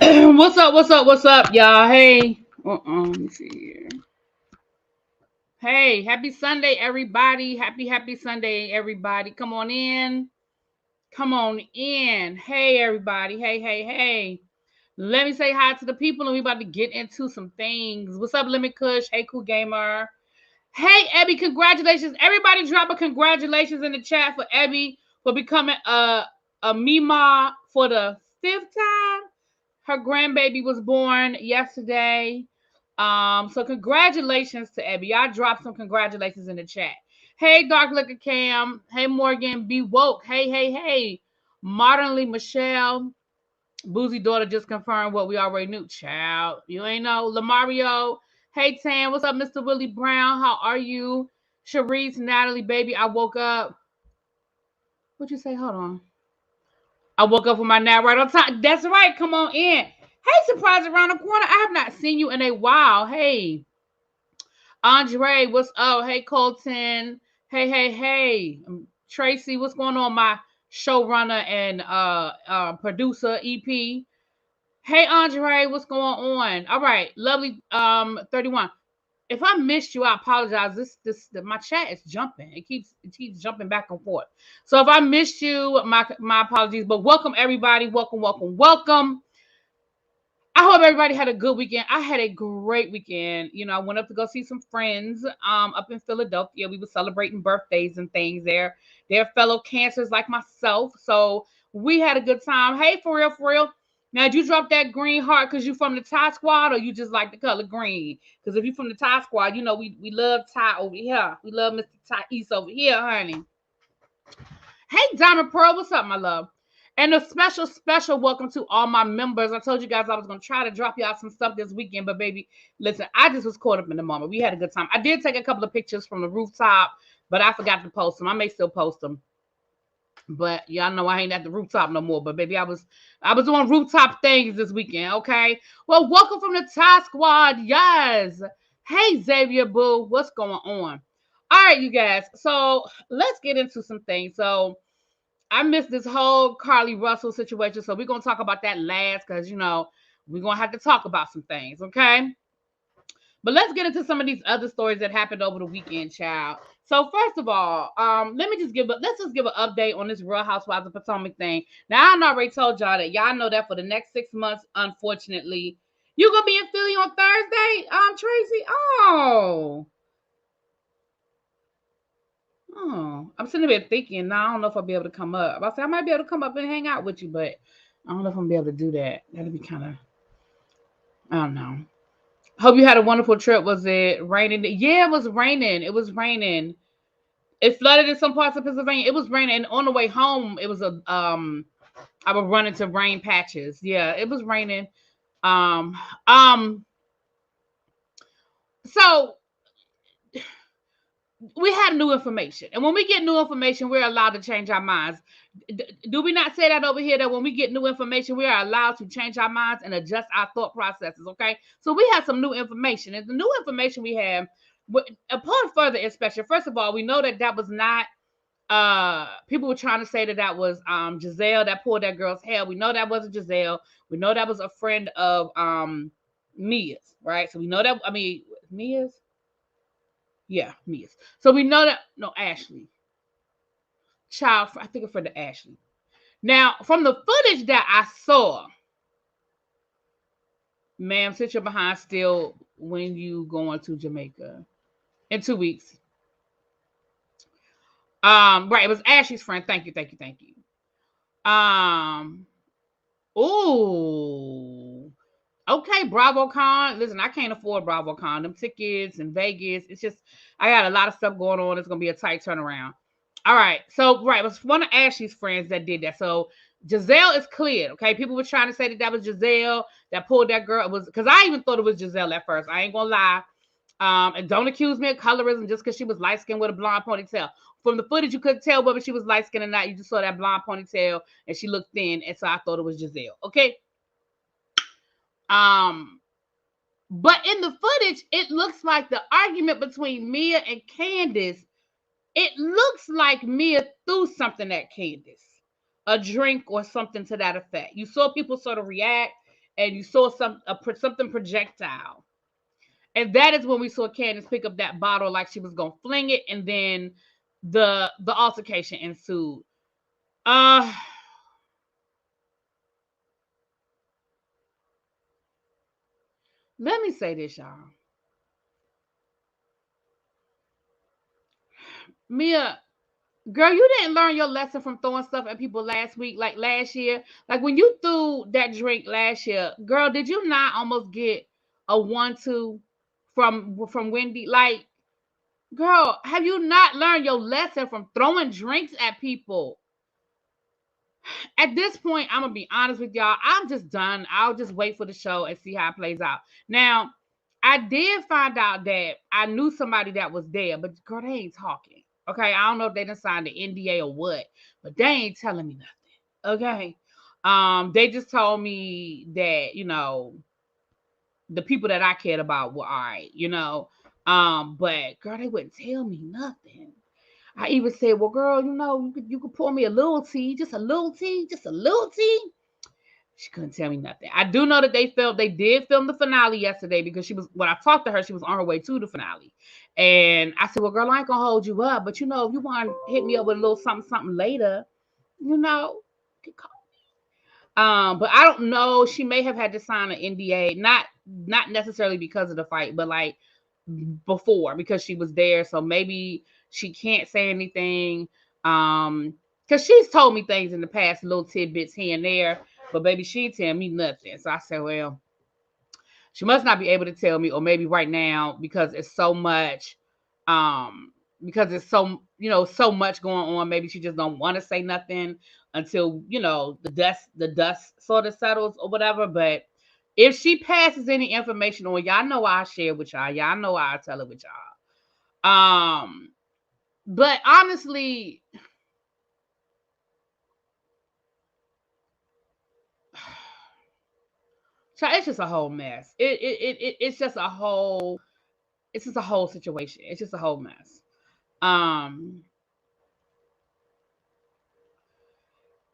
What's up? What's up? What's up, y'all? Hey, let me see here. Hey, happy Sunday, everybody. Happy Sunday, everybody. Come on in. Come on in. Hey, everybody. Hey. Let me say hi to the people, and we about to get into some things. What's up, Limit Kush? Hey, Cool Gamer. Hey, Ebby, congratulations. Everybody drop a congratulations in the chat for Ebby for becoming a Mima for the 5th time. Her grandbaby was born yesterday. So congratulations to Ebby. I dropped some congratulations in the chat. Hey, Dark Liquor Cam. Hey, Morgan. Be woke. Hey. Modernly Michelle. Boosie daughter just confirmed what we already knew. Child. You ain't know. Lamario. Hey, Tan. What's up, Mr. Willie Brown? How are you? Sharice, Natalie, baby. I woke up. What'd you say? Hold on. I woke up with my nap right on time. That's right. Come on in. Hey, surprise around the corner. I have not seen you in a while. Hey, Andre, what's up? Hey, Colton. Hey. Tracy, what's going on? My showrunner and producer, EP. Hey, Andre, what's going on? All right, lovely 31. If I missed you, I apologize. My chat is jumping. It keeps jumping back and forth. So if I missed you, my apologies. But welcome everybody. Welcome. I hope everybody had a good weekend. I had a great weekend. I went up to go see some friends up in Philadelphia. We were celebrating birthdays and things there. They're fellow cancers like myself. So we had a good time. Hey, for real. Now, did you drop that green heart because you from the Thai squad or you just like the color green? Because if you from the Thai squad, we love Thai over here. We love Mr. Thai East over here, honey. Hey, Diamond Pearl, what's up, my love? And a special welcome to all my members. I told you guys I was going to try to drop you out some stuff this weekend, but baby, listen, I just was caught up in the moment. We had a good time. I did take a couple of pictures from the rooftop, but I forgot to post them. I may still post them. But y'all know I ain't at the rooftop no more. But baby, I was doing rooftop things this weekend, okay? Well, welcome from the Thai squad. Yes. Hey, Xavier Boo, what's going on? All right, you guys. So let's get into some things. So I missed this whole Carlee Russell situation, so we're going to talk about that last because, we're going to have to talk about some things, okay? But let's get into some of these other stories that happened over the weekend, child. So first of all, let's just give an update on this Real Housewives of Potomac thing. Now, I already told y'all that. Y'all know that for the next 6 months, unfortunately, you're going to be in Philly on Thursday, Tracy? Oh, I'm sitting there thinking, now I don't know if I'll be able to come up. I might be able to come up and hang out with you, but I don't know if I'm gonna be able to do that. That'd be kind of, I don't know. Hope you had a wonderful trip. Was it raining? Yeah, it was raining. It flooded in some parts of Pennsylvania. It was raining, and on the way home, it was I was running to rain patches. Yeah, it was raining. Um, um, so we had new information, and when we get new information, we're allowed to change our minds. Do we not say that over here, that when we get new information, we are allowed to change our minds and adjust our thought processes? Okay, so we have some new information, and the new information we have, upon further inspection, first of all, we know that was not people were trying to say that was Giselle that pulled that girl's hair. We know that wasn't Giselle. We know that was a friend of Mia's, right? So we know that, Mia's. Yeah, Mia's. So we know that, no, Ashley. Child, I think it's for the Ashley. Now, from the footage that I saw, ma'am, sit your behind still when you going to Jamaica in 2 weeks. Right, it was Ashley's friend. Thank you. Ooh. Okay, BravoCon. Listen, I can't afford BravoCon. Them tickets in Vegas. It's just, I got a lot of stuff going on. It's going to be a tight turnaround. All right. So, right, it was one of Ashley's friends that did that. So, Giselle is cleared, okay? People were trying to say that was Giselle that pulled that girl. It was, because I even thought it was Giselle at first. I ain't going to lie. And don't accuse me of colorism just because she was light-skinned with a blonde ponytail. From the footage, you couldn't tell whether she was light-skinned or not. You just saw that blonde ponytail, and she looked thin, and so I thought it was Giselle, okay? But in the footage, it looks like the argument between Mia and Candace, it looks like Mia threw something at Candace, a drink or something to that effect. You saw people sort of react, and you saw something projectile. And that is when we saw Candace pick up that bottle like she was gonna fling it, and then the altercation ensued. Uh Let me say this, y'all. Mia, girl, you didn't learn your lesson from throwing stuff at people last week, like last year. Like when you threw that drink last year, girl, did you not almost get a 1-2 from Wendy? Like, girl, have you not learned your lesson from throwing drinks at people? At this point, I'm gonna be honest with y'all. I'm just done. I'll just wait for the show and see how it plays out. Now, I did find out that I knew somebody that was there, but girl, they ain't talking. Okay, I don't know if they done signed the NDA or what, but they ain't telling me nothing. Okay, they just told me that the people that I cared about were all right. But girl, they wouldn't tell me nothing. I even said, well, girl, you could pour me a little tea, just a little tea, just a little tea. She couldn't tell me nothing. I do know that they did film the finale yesterday because when I talked to her, she was on her way to the finale. And I said, well, girl, I ain't gonna hold you up, but if you want to hit me up with a little something later, you can call. But I don't know. She may have had to sign an NDA, not necessarily because of the fight, but like before, because she was there. So maybe she can't say anything. Because she's told me things in the past, little tidbits here and there, but baby, she tell me nothing. So I said, well, she must not be able to tell me, or maybe right now because it's so much, because it's so much going on. Maybe she just don't want to say nothing until the dust sort of settles or whatever. But if she passes any information on, y'all know I'll share with y'all. Y'all know I'll tell it with y'all. But honestly, it's just a whole mess. It's just a whole situation. It's just a whole mess. Um,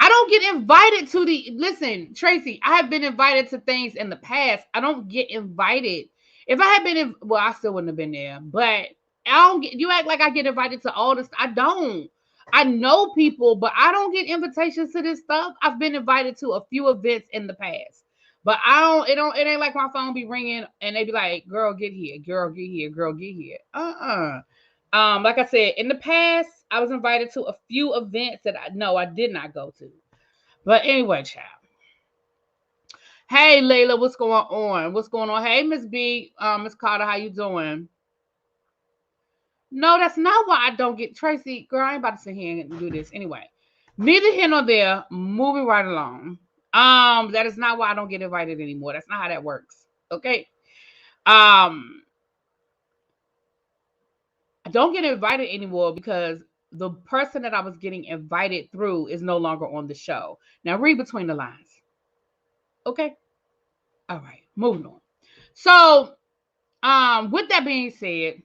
I don't get invited to listen, Tracy, I have been invited to things in the past. I don't get invited. If I had well, I still wouldn't have been there, but you act like I get invited to all this. I don't. I know people, but I don't get invitations to this stuff. I've been invited to a few events in the past, but it ain't like my phone be ringing and they be like, girl, get here, girl, get here, girl, get here. Like I said, in the past, I was invited to a few events that I did not go to. But anyway, child. Hey, Layla, what's going on? What's going on? Hey, Miss B, Miss Carter, how you doing? No, that's not why I don't get Tracy. Girl, I ain't about to sit here and do this anyway. Neither here nor there. Moving right along. That is not why I don't get invited anymore. That's not how that works. Okay. I don't get invited anymore because the person that I was getting invited through is no longer on the show. Now read between the lines. Okay. All right. Moving on. So, with that being said,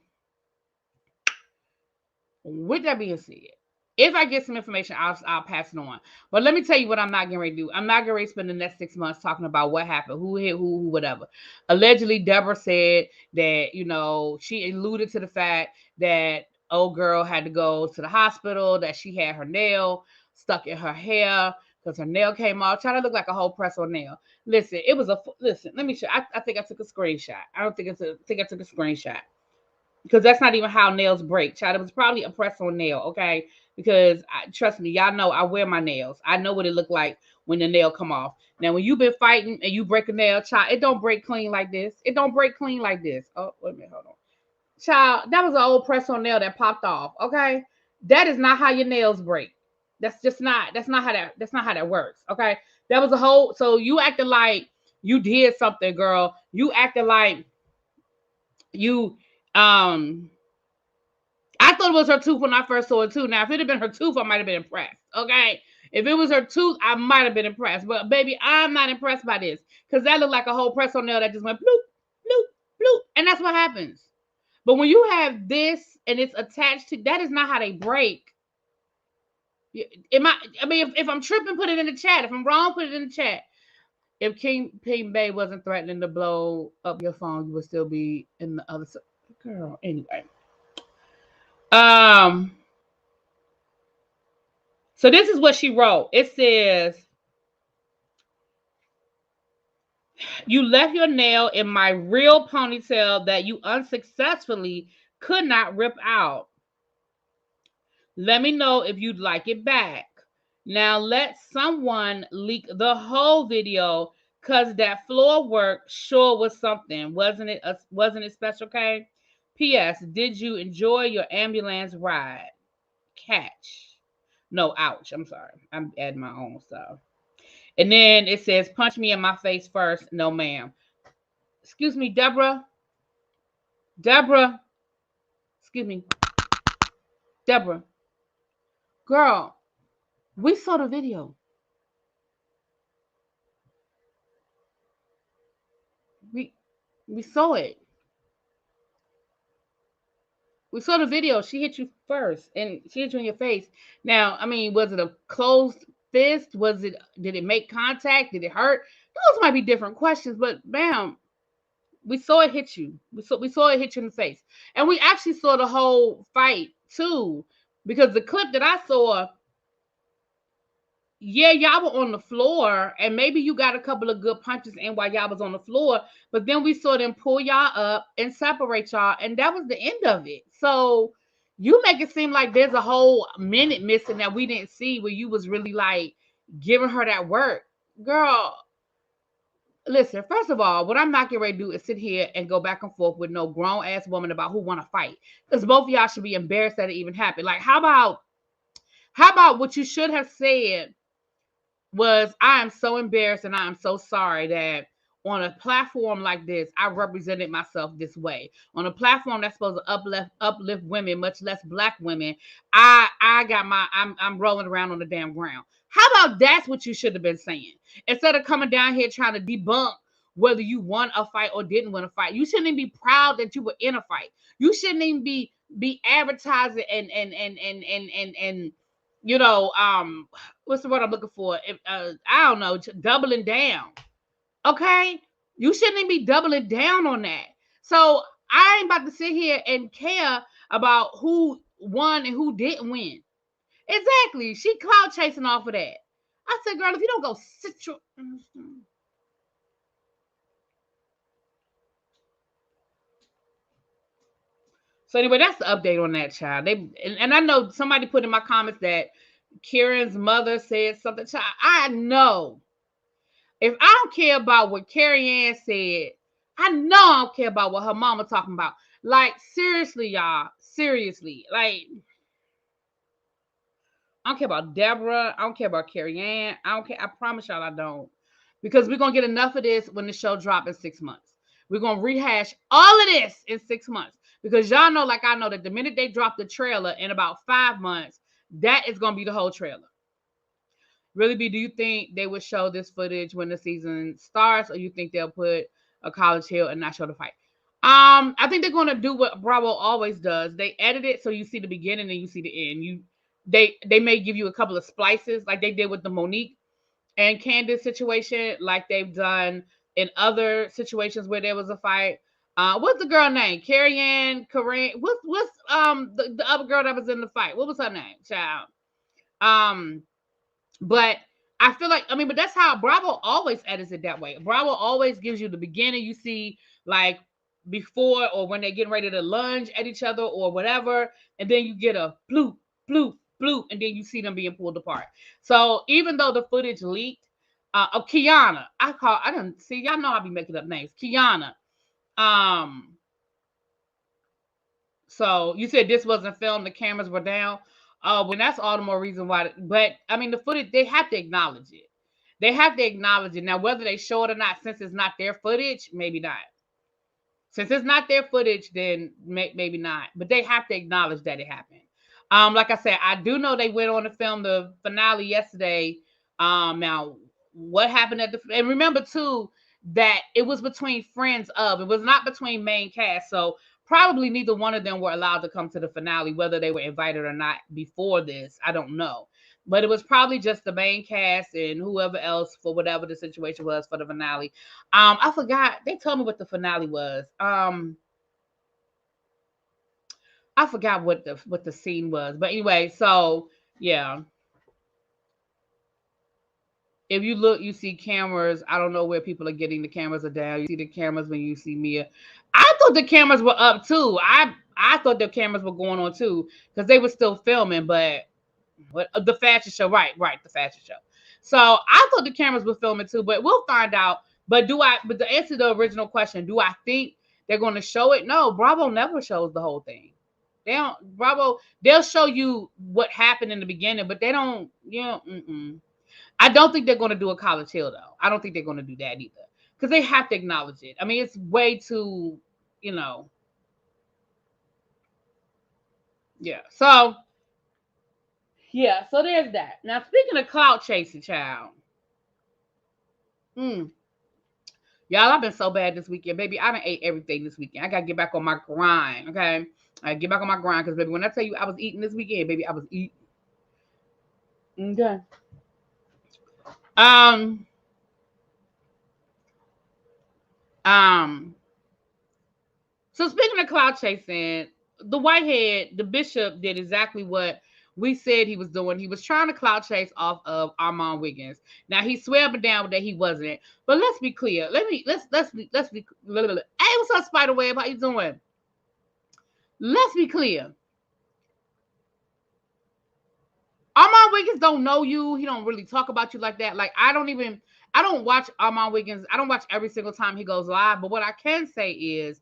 if I get some information, I'll pass it on. But let me tell you what I'm not getting ready to do. I'm not getting ready to spend the next 6 months talking about what happened, who hit who, whatever. Allegedly, Deborah said that, she alluded to the fact that old girl had to go to the hospital, that she had her nail stuck in her hair because her nail came off, trying to look like a whole press-on nail. Listen, let me show. I think I took a screenshot. I don't think I took a screenshot. Because that's not even how nails break, child. It was probably a press-on nail, okay? Because trust me, y'all know I wear my nails. I know what it looked like when the nail come off. Now, when you've been fighting and you break a nail, child, it don't break clean like this. It don't break clean like this. Oh, wait a minute, hold on, child. That was an old press-on nail that popped off. Okay, that is not how your nails break. That's not how that works. Okay, that was a whole. So you acting like you did something, girl. You acting like you I thought it was her tooth when I first saw it too. Now, if it had been her tooth, I might have been impressed. Okay. If it was her tooth, I might have been impressed. But baby, I'm not impressed by this. Because that looked like a whole press on nail that just went bloop, bloop, bloop. And that's what happens. But when you have this and it's attached to, that is not how they break. If I'm tripping, put it in the chat. If I'm wrong, put it in the chat. If King Bay wasn't threatening to blow up your phone, you would still be in the other side. Girl, anyway. Um, so this is what she wrote. It says, you left your nail in my real ponytail that you unsuccessfully could not rip out. Let me know if you'd like it back. Now let someone leak the whole video, cause that floor work sure was something, wasn't it? Wasn't it special, K? P.S. Did you enjoy your ambulance ride? Catch. No, ouch. I'm sorry. I'm adding my own stuff. And then it says, punch me in my face first. No, ma'am. Excuse me, Deborah. Deborah. Excuse me. Deborah. Girl, we saw the video. We saw it. We saw the video. She hit you first, and she hit you in your face. Now, I mean, was it a closed fist? Was it? Did it make contact? Did it hurt? Those might be different questions, but bam, we saw it hit you. We saw it hit you in the face, and we actually saw the whole fight too, because the clip that I saw, yeah, y'all were on the floor, and maybe you got a couple of good punches in while y'all was on the floor, but then we saw them pull y'all up and separate y'all, and that was the end of it. So you make it seem like there's a whole minute missing that we didn't see where you was really like giving her that work. Girl, listen, first of all, what I'm not getting ready to do is sit here and go back and forth with no grown ass woman about who want to fight. Because both of y'all should be embarrassed that it even happened. Like, how about what you should have said was, I am so embarrassed and I am so sorry that on a platform like this, I represented myself this way. On a platform that's supposed to uplift women, much less black women, I'm rolling around on the damn ground. How about that's what you should have been saying? Instead of coming down here trying to debunk whether you won a fight or didn't win a fight. You shouldn't even be proud that you were in a fight. You shouldn't even be advertising and you know, what's the word I'm looking for? I don't know, doubling down. Okay? You shouldn't even be doubling down on that. So I ain't about to sit here and care about who won and who didn't win. Exactly. She cloud chasing off of that. I said, girl, if you don't go sit your. So anyway, that's the update on that child. And I know somebody put in my comments that Kieran's mother said something. Child, I know. If I don't care about what Carrie Ann said, I know I don't care about what her mama talking about. Like, seriously, y'all. Seriously. Like, I don't care about Deborah. I don't care about Carrie Ann. I don't care. I promise y'all I don't. Because we're going to get enough of this when the show drops in 6 months. We're going to rehash all of this in 6 months. Because y'all know, like I know, that the minute they drop the trailer in about 5 months, that is going to be the whole trailer. Really, do you think they would show this footage when the season starts, or you think they'll put a College Hill and not show the fight? I think they're gonna do what Bravo always does. They edit it so you see the beginning and you see the end. They may give you a couple of splices like they did with the Monique and Candace situation, like they've done in other situations where there was a fight. What's the girl name? Carrie Ann, Corinne. What's the other girl that was in the fight? What was her name, child? But I feel like, but that's how Bravo always edits it that way. Bravo always gives you the beginning. You see, like, before or when they're getting ready to lunge at each other or whatever. And then you get a bloop, bloop, bloop. And then you see them being pulled apart. So even though the footage leaked, Kiana, I didn't see, y'all know I'll be making up names. Kiana. So you said this wasn't filmed, the cameras were down. Well, that's all the more reason why. But the footage, they have to acknowledge it. They have to acknowledge it. Now, whether they show it or not, since it's not their footage, maybe not. Since it's not their footage, then maybe not. But they have to acknowledge that it happened. Like I said, I do know they went on to film the finale yesterday. Now, what happened and remember too that it was between friends of. It was not between main cast. So probably neither one of them were allowed to come to the finale, whether they were invited or not before this. I don't know. But it was probably just the main cast and whoever else for whatever the situation was for the finale. I forgot. They told me what the finale was. I forgot what the scene was. But anyway, so yeah. If you look, you see cameras. I don't know where people are getting the cameras are down. You see the cameras when you see Mia. I thought the cameras were up too. I thought the cameras were going on too because they were still filming. But what the fashion show? Right, the fashion show. So I thought the cameras were filming too, but we'll find out. But But to answer the original question, do I think they're going to show it? No, Bravo never shows the whole thing. They don't. Bravo, they'll show you what happened in the beginning, but they don't. I don't think they're going to do a College Hill though. I don't think they're going to do that either because they have to acknowledge it. I mean, it's way too, yeah. So yeah, so there's that. Now speaking of clout chasing, child. Y'all, I've been so bad this weekend, baby. I done ate everything this weekend. I gotta get back on my grind, okay? I get back on my grind because, baby, when I tell you I was eating this weekend, baby, I was eating. Okay. So speaking of cloud chasing, the Whitehead, the bishop, did exactly what we said he was doing. He was trying to cloud chase off of Armon Wiggins. Now he swear up and down that he wasn't. But let's be clear. Let's be. Hey, what's up, Spiderweb? How you doing? Let's be clear. Armon Wiggins don't know you. He don't really talk about you like that. Like I don't watch Armon Wiggins. I don't watch every single time he goes live. But what I can say is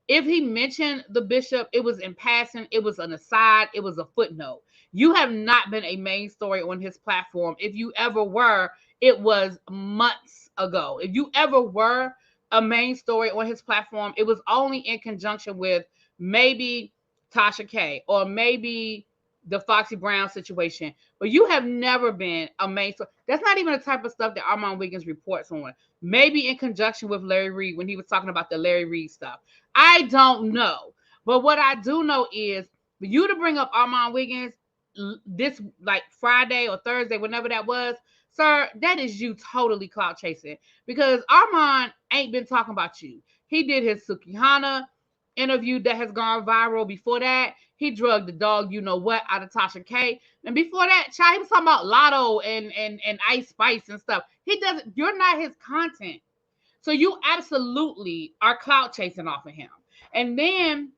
if he mentioned the bishop, it was in passing, it was an aside, it was a footnote. You have not been a main story on his platform. If you ever were, it was months ago. If you ever were a main story on his platform, it was only in conjunction with maybe Tasha K or maybe the Foxy Brown situation. But you have never been a main story. That's not even the type of stuff that Armon Wiggins reports on. Maybe in conjunction with Larry Reid when he was talking about the Larry Reid stuff. I don't know. But what I do know is for you to bring up Armon Wiggins this like Friday or Thursday, whenever that was, sir, that is you totally clout chasing because Armon ain't been talking about you. He did his Sukihana interview that has gone viral. Before that, he drugged the dog, you know what, out of Tasha K. And before that, child, he was talking about Lotto and Ice Spice and stuff. He doesn't, you're not his content. So you absolutely are clout chasing off of him. And then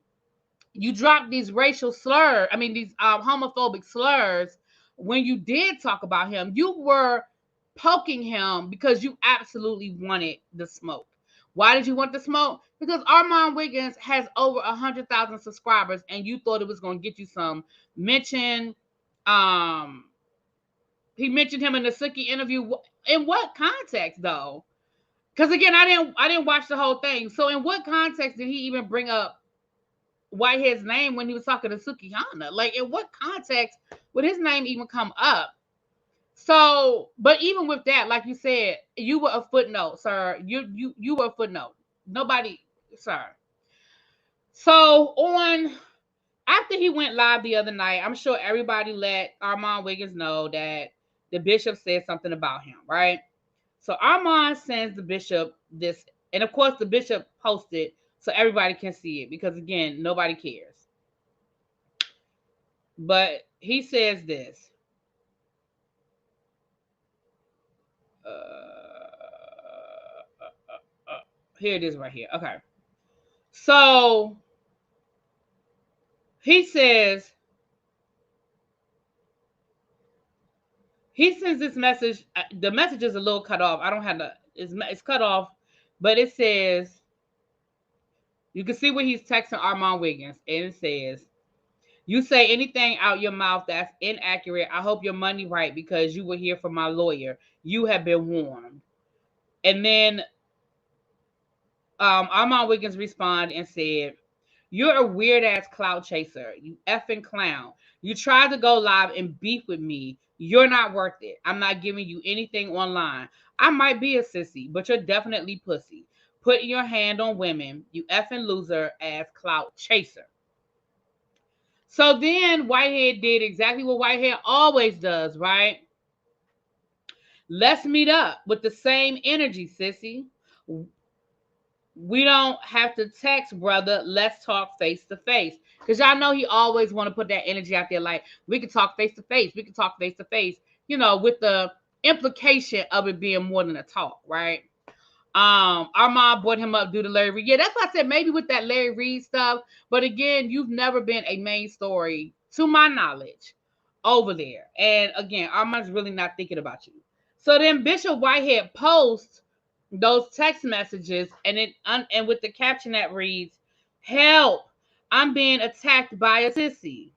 you drop these racial slurs, these homophobic slurs. When you did talk about him, you were poking him because you absolutely wanted the smoke. Why did you want the smoke? Because Armon Wiggins has over 100,000 subscribers and you thought it was going to get you some mention. He mentioned him in the Suki interview. In what context though? Because again, I didn't watch the whole thing. So in what context did he even bring up Whitehead's name when he was talking to Sukihana? Like in what context would his name even come up? So, but even with that, like you said, you were a footnote, sir. You were a footnote. Nobody, sir. So after he went live the other night, I'm sure everybody let Armon Wiggins know that the bishop said something about him, right? So Armon sends the bishop this, and of course the bishop posted so everybody can see it because again, nobody cares. But he says this. Here it is right here. Okay. So he says, he sends this message. The message is a little cut off. I don't have it's cut off, but it says, you can see what he's texting Armon Wiggins, and it says, you say anything out your mouth that's inaccurate. I hope your money right because you will hear from my lawyer. You have been warned. And then Armon Wiggins responded and said, you're a weird ass clout chaser. You effing clown. You tried to go live and beef with me. You're not worth it. I'm not giving you anything online. I might be a sissy, but you're definitely pussy. Putting your hand on women. You effing loser ass clout chaser. So then Whitehead did exactly what Whitehead always does, right? Let's meet up with the same energy, sissy. We don't have to text, brother. Let's talk face to face. Because y'all know he always want to put that energy out there. Like, we can talk face to face. We can talk face to face. You know, with the implication of it being more than a talk, right? Armon brought him up due to Larry Reid. Yeah, that's why I said maybe with that Larry Reid stuff. But again, you've never been a main story, to my knowledge, over there. And again, Armon's really not thinking about you. So then Bishop Whitehead posts those text messages, and with the caption that reads, "Help! I'm being attacked by a sissy,"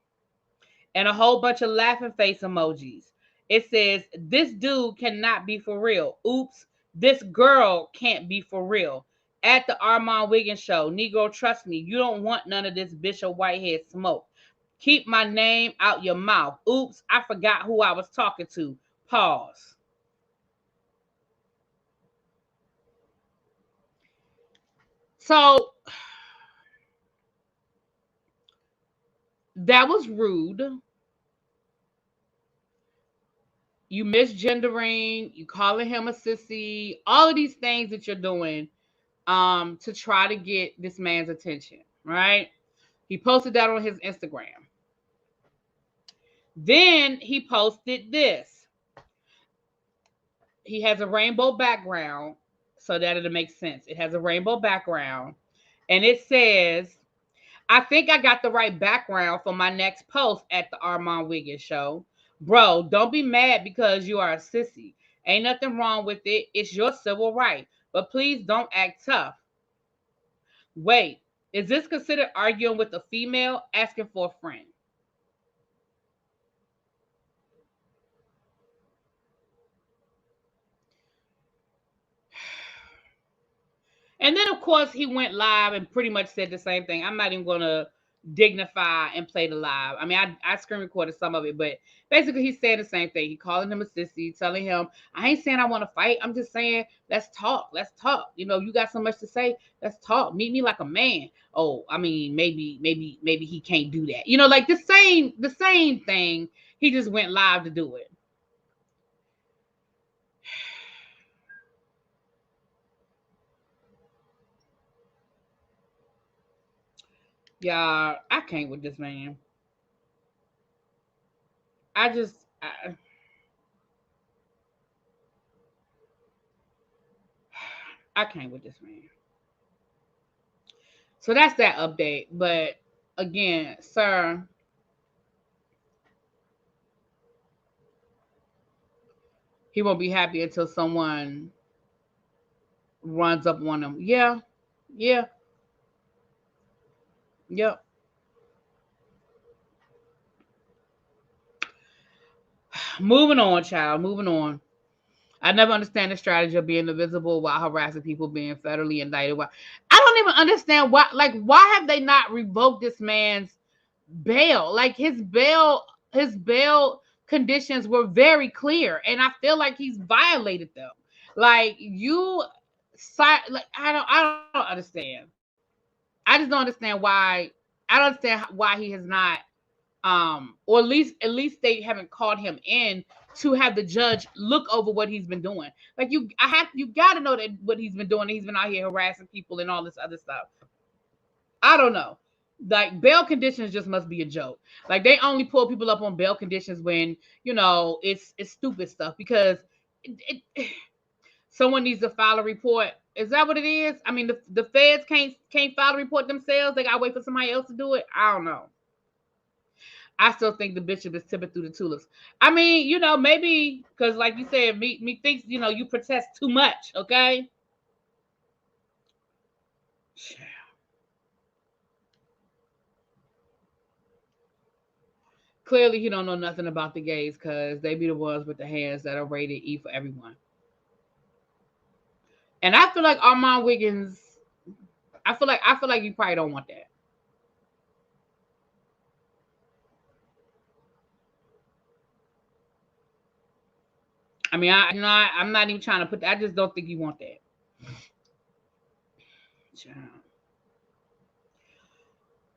and a whole bunch of laughing face emojis. It says, "This dude cannot be for real. Oops, this girl can't be for real. At the Armon Wiggins show, Negro, trust me, you don't want none of this Bishop Whitehead smoke. Keep my name out your mouth. Oops, I forgot who I was talking to. Pause." So that was rude. You misgendering, you calling him a sissy, all of these things that you're doing to try to get this man's attention, right? He posted that on his Instagram. Then he posted this. He has a rainbow background, so that it'll make sense. It has a rainbow background, and it says, "I think I got the right background for my next post at the Armon Wiggins show. Bro, don't be mad because you are a sissy. Ain't nothing wrong with it. It's your civil right. But please don't act tough. Wait, is this considered arguing with a female asking for a friend?" And then, of course, he went live and pretty much said the same thing. I'm not even going to dignify and play the live. I mean, I screen recorded some of it, but basically he's saying the same thing. He calling him a sissy, telling him, "I ain't saying I want to fight. I'm just saying, let's talk. Let's talk. You know, you got so much to say. Let's talk. Meet me like a man." Oh, I mean, maybe he can't do that. You know, like the same thing. He just went live to do it. Yeah, I can't with this man. I just, I can't with this man. So that's that update. But again, sir, he won't be happy until someone runs up on him. Yeah, yeah, yep. Moving on, child. Moving on. I never understand the strategy of being invisible while harassing people being federally indicted. Why? I don't even understand why. Like, why have they not revoked this man's bail? Like his bail conditions were very clear, and I feel like he's violated them. Like you, like I don't understand. I just don't understand why. I don't understand why he has not or at least they haven't called him in to have the judge look over what he's been doing. Like you got to know that what he's been doing. He's been out here harassing people and all this other stuff. I don't know. Like bail conditions just must be a joke. Like they only pull people up on bail conditions when it's stupid stuff because someone needs to file a report. Is that what it is? I mean, the feds can't file a report themselves. They gotta wait for somebody else to do it. I don't know. I still think the bishop is tipping through the tulips. I mean, maybe because, like you said, me thinks you protest too much. Okay. Clearly, he don't know nothing about the gays because they be the ones with the hands that are rated E for everyone. And I feel like Armon Wiggins. I feel like you probably don't want that. I mean, I'm not even trying to put. I just don't think you want that.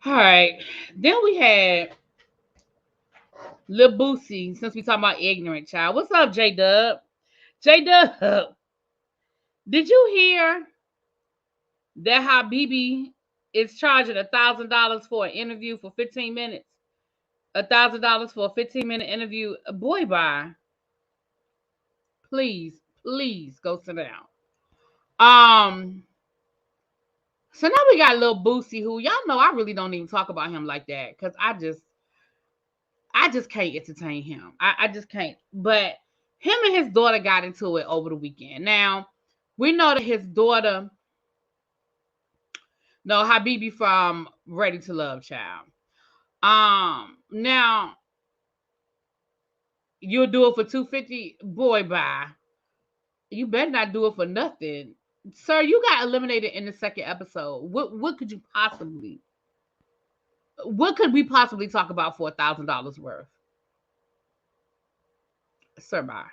All right. Then we had Lil Boosie, since we talking about ignorant child. What's up, J-Dub? J-Dub, did you hear that Habibi is charging $1,000 for an interview for 15 minutes? $1,000 for a 15-minute interview. Boy, bye. Please, please go sit down. So now we got Lil Boosie, who y'all know I really don't even talk about him like that because I just can't entertain him. I just can't. But him and his daughter got into it over the weekend. Now, we know that his daughter, no, Habibi from Ready to Love Child. Now, you'll do it for $250? Boy, bye. You better not do it for nothing. Sir, you got eliminated in the second episode. What could we possibly talk about for $1,000 worth? Sir, bye.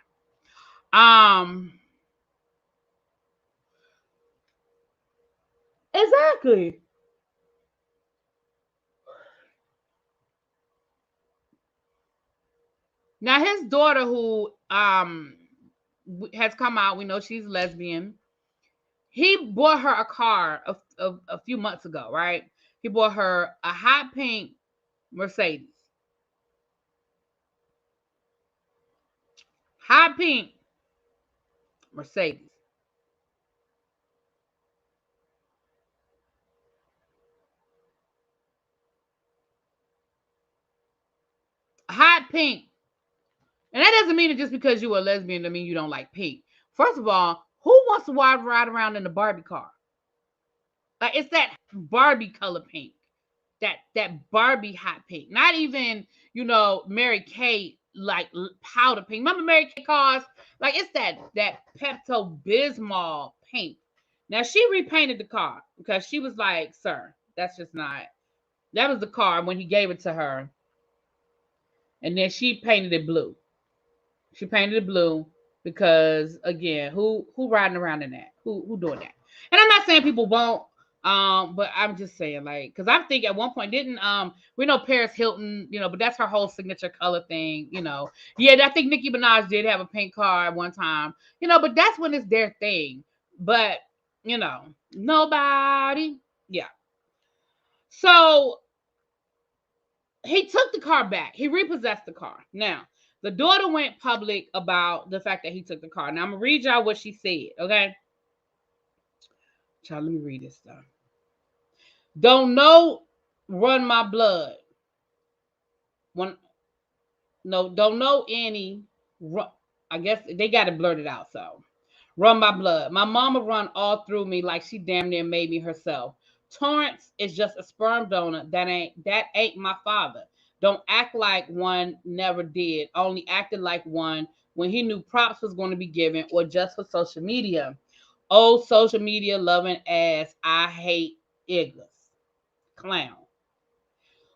Exactly. Now his daughter, who has come out, we know she's lesbian. He bought her a car a few months ago, right? He bought her a hot pink Mercedes. Hot pink Mercedes. Hot pink. And that doesn't mean that just because you're a lesbian doesn't mean you don't like pink. First of all, who wants to ride around in a Barbie car? Like, it's that Barbie color pink. That Barbie hot pink. Not even, Mary Kate like powder pink. Remember Mary Kate cars? Like, it's that Pepto Bismol pink. Now she repainted the car because she was like, sir, that's just not. That was the car when he gave it to her. And then she painted it blue. She painted it blue because, again, who riding around in that? Who doing that? And I'm not saying people won't, but I'm just saying, like, because I think at one point didn't we know Paris Hilton, but that's her whole signature color thing, Yeah, I think Nicki Minaj did have a pink car at one time, but that's when it's their thing. But nobody, yeah. So he took the car back. He repossessed the car. Now, the daughter went public about the fact that he took the car. Now, I'm going to read y'all what she said, okay? Child, let me read this stuff. Don't know, run my blood. Don't know any. I guess they got it blurted out, so. Run my blood. My mama run all through me like she damn near made me herself. Torrance is just a sperm donor. That ain't my father. Don't act like one never did. Only acted like one when he knew props was going to be given or just for social media. Old social media loving ass. I hate iggas. Clown.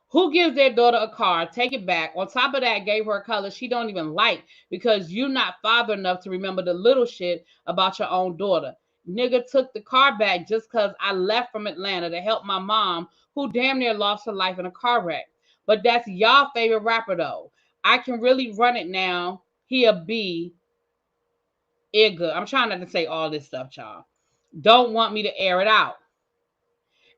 Who gives their daughter a car? Take it back. On top of that, gave her a color she don't even like because you're not father enough to remember the little shit about your own daughter. Nigga took the car back just because I left from Atlanta to help my mom, who damn near lost her life in a car wreck. But that's y'all favorite rapper, though. I can really run it now. He'll be Igga. I'm trying not to say all this stuff, y'all. Don't want me to air it out.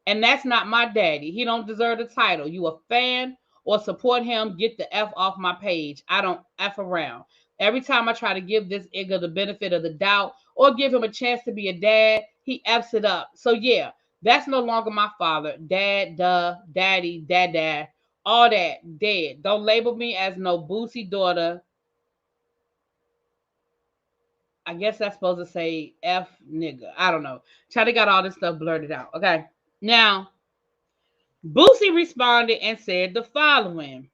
And that's not my daddy. He don't deserve the title. You a fan or support him, get the F off my page. I don't F around. Every time I try to give this Igga the benefit of the doubt or give him a chance to be a dad, he F's it up. So yeah, that's no longer my father. Dad, daddy, dad, all that, dead. Don't label me as no Boosie daughter. I guess that's supposed to say F nigga. I don't know. Charlie got all this stuff blurted out. Okay. Now, Boosie responded and said the following.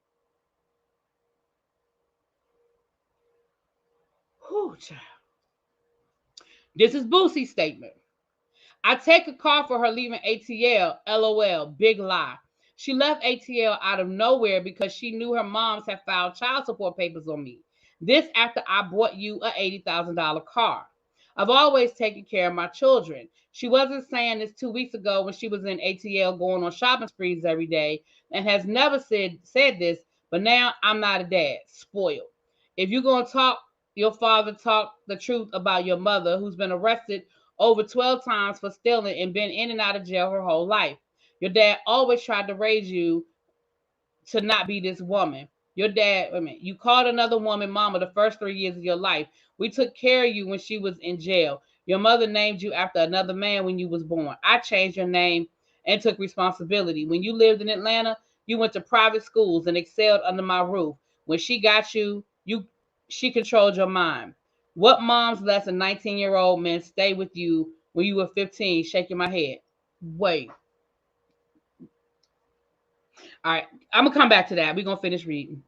Whew, child. This is Boosie's statement. I take a car for her leaving ATL. LOL. Big lie. She left ATL out of nowhere because she knew her moms had filed child support papers on me. This after I bought you a $80,000 car. I've always taken care of my children. She wasn't saying this 2 weeks ago when she was in ATL going on shopping sprees every day and has never said this, But now I'm not a dad. Spoiled. If you're going to talk, your father talk the truth about your mother, who's been arrested over 12 times for stealing and been in and out of jail her whole life. Your dad always tried to raise you to not be this woman. Your dad, you called another woman mama the first 3 years of your life. We took care of you when she was in jail. Your mother named you after another man when you was born. I changed your name and took responsibility. When you lived in Atlanta, you went to private schools and excelled under my roof. When she got you, she controlled your mind. What moms lets a 19-year-old man stay with you when you were 15? Shaking my head. Wait. All right, I'm going to come back to that. We're going to finish reading.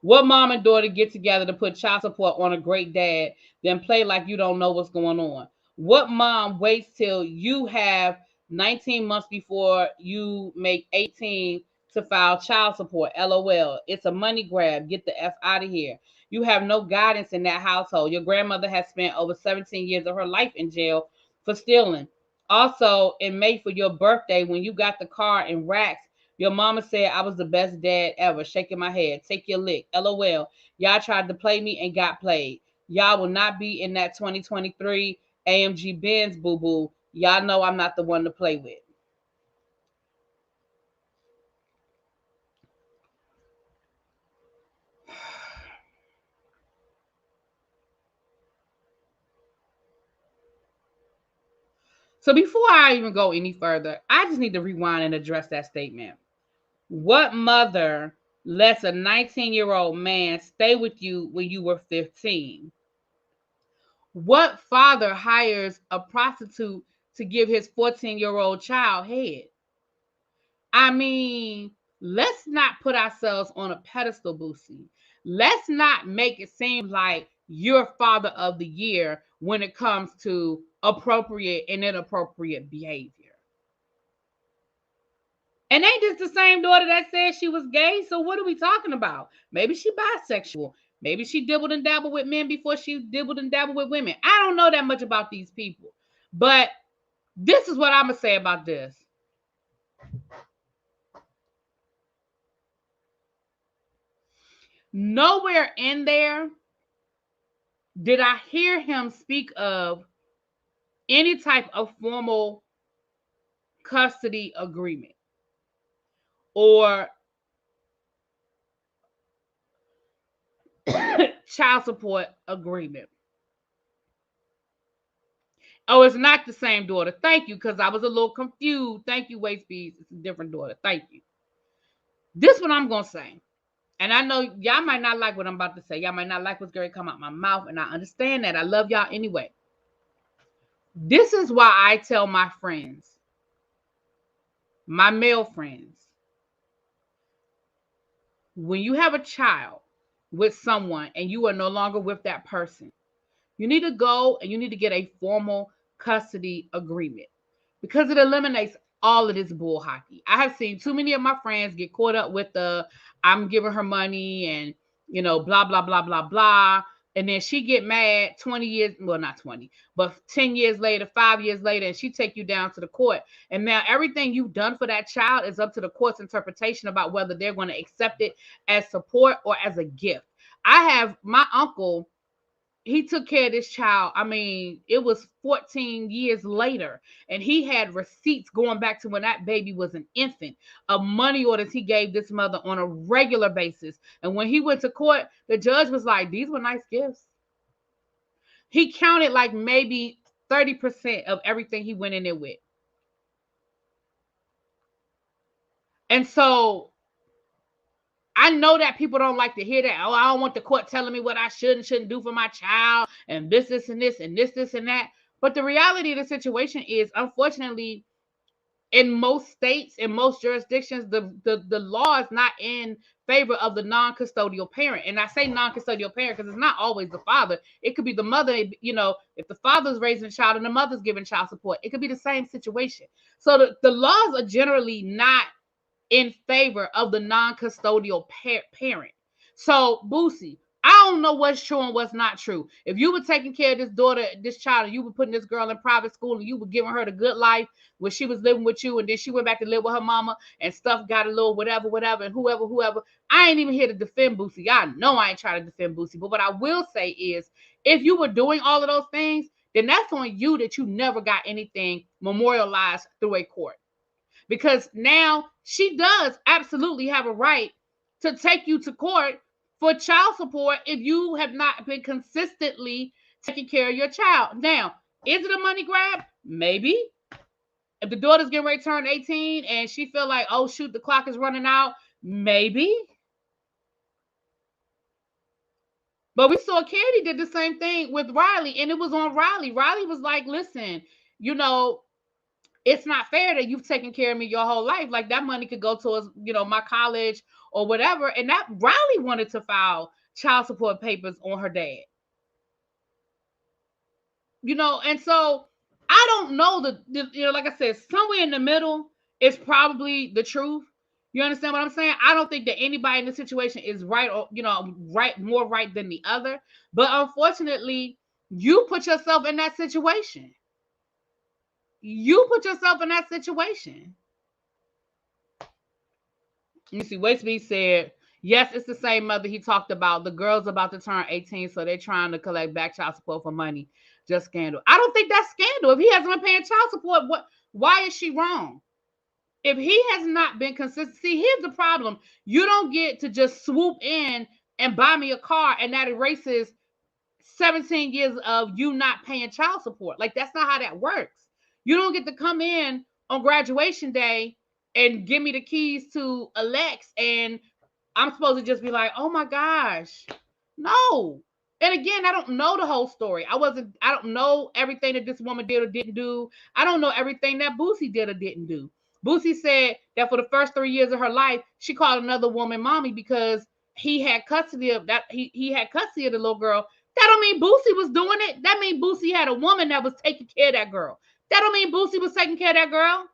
What mom and daughter get together to put child support on a great dad, then play like you don't know what's going on? What mom waits till you have 19 months before you make 18 to file child support? LOL. It's a money grab. Get the F out of here. You have no guidance in that household. Your grandmother has spent over 17 years of her life in jail for stealing. Also, in May for your birthday, when you got the car in racks, your mama said I was the best dad ever. Shaking my head. Take your lick. LOL. Y'all tried to play me and got played. Y'all will not be in that 2023 AMG Benz, boo-boo. Y'all know I'm not the one to play with. So before I even go any further, I just need to rewind and address that statement. What mother lets a 19-year-old man stay with you when you were 15? What father hires a prostitute to give his 14-year-old child head? I mean, let's not put ourselves on a pedestal, Boosie. Let's not make it seem like you're father of the year when it comes to appropriate and inappropriate behavior. And ain't this the same daughter that said she was gay? So what are we talking about? Maybe she bisexual. Maybe she dibbled and dabbled with men before she dibbled and dabbled with women. I don't know that much about these people. But this is what I'm going to say about this. Nowhere in there did I hear him speak of any type of formal custody agreement or child support agreement. Oh, it's not the same daughter. Thank you, because I was a little confused. Thank you, Waste Bees. It's a different daughter. Thank you. This is what I'm going to say. And I know y'all might not like what I'm about to say. Y'all might not like what's going to come out my mouth. And I understand that. I love y'all anyway. This is why I tell my friends, my male friends, when you have a child with someone and you are no longer with that person, you need to go and you need to get a formal custody agreement, because it eliminates all of this bull hockey. I have seen too many of my friends get caught up with the I'm giving her money and, you know, blah, blah, blah, blah, blah. And then she get mad 20 years, well, not 20, but 10 years later, 5 years later, and she take you down to the court. And now everything you've done for that child is up to the court's interpretation about whether they're going to accept it as support or as a gift. I have my uncle, he took care of this child. I mean, it was 14 years later, and he had receipts going back to when that baby was an infant of money orders he gave this mother on a regular basis. And when he went to court, the judge was like, these were nice gifts. He counted like maybe 30% of everything he went in there with. And so I know that people don't like to hear that. Oh, I don't want the court telling me what I should and shouldn't do for my child, and this, and this, and this, and that. But the reality of the situation is, unfortunately, in most states, in most jurisdictions, the law is not in favor of the non-custodial parent. And I say non-custodial parent because it's not always the father. It could be the mother. You know, if the father's raising a child and the mother's giving child support, it could be the same situation. So the laws are generally not in favor of the non-custodial parent. So, Boosie, I don't know what's true and what's not true. If you were taking care of this daughter, this child, and you were putting this girl in private school and you were giving her the good life when she was living with you, and then she went back to live with her mama and stuff got a little whatever, and whoever. I ain't even here to defend Boosie. I know I ain't trying to defend Boosie. But what I will say is, if you were doing all of those things, then that's on you that you never got anything memorialized through a court. Because now she does absolutely have a right to take you to court for child support if you have not been consistently taking care of your child. Now, is it a money grab? Maybe. If the daughter's getting ready to turn 18 and she feel like, oh, shoot, the clock is running out, maybe. But we saw Katie did the same thing with Riley, and it was on Riley. Riley was like, listen, it's not fair that you've taken care of me your whole life. Like, that money could go towards, my college or whatever. And that Riley wanted to file child support papers on her dad. And so I don't know like I said, somewhere in the middle is probably the truth. You understand what I'm saying? I don't think that anybody in this situation is right or, more right than the other. But unfortunately, you put yourself in that situation. Let me see. Wastebeat said, yes, it's the same mother he talked about. The girl's about to turn 18, so they're trying to collect back child support for money. Just scandal. I don't think that's scandal. If he hasn't been paying child support, why is she wrong? If he has not been consistent, see, here's the problem. You don't get to just swoop in and buy me a car, and that erases 17 years of you not paying child support. Like, that's not how that works. You don't get to come in on graduation day and give me the keys to Alex, and I'm supposed to just be like, oh my gosh. No. And again, I don't know the whole story. I don't know everything that this woman did or didn't do. I don't know everything that Boosie did or didn't do. Boosie said that for the first 3 years of her life, she called another woman mommy because he had custody of that. He had custody of the little girl. That don't mean Boosie was doing it. That means Boosie had a woman that was taking care of that girl. That don't mean Boosie was taking care of that girl.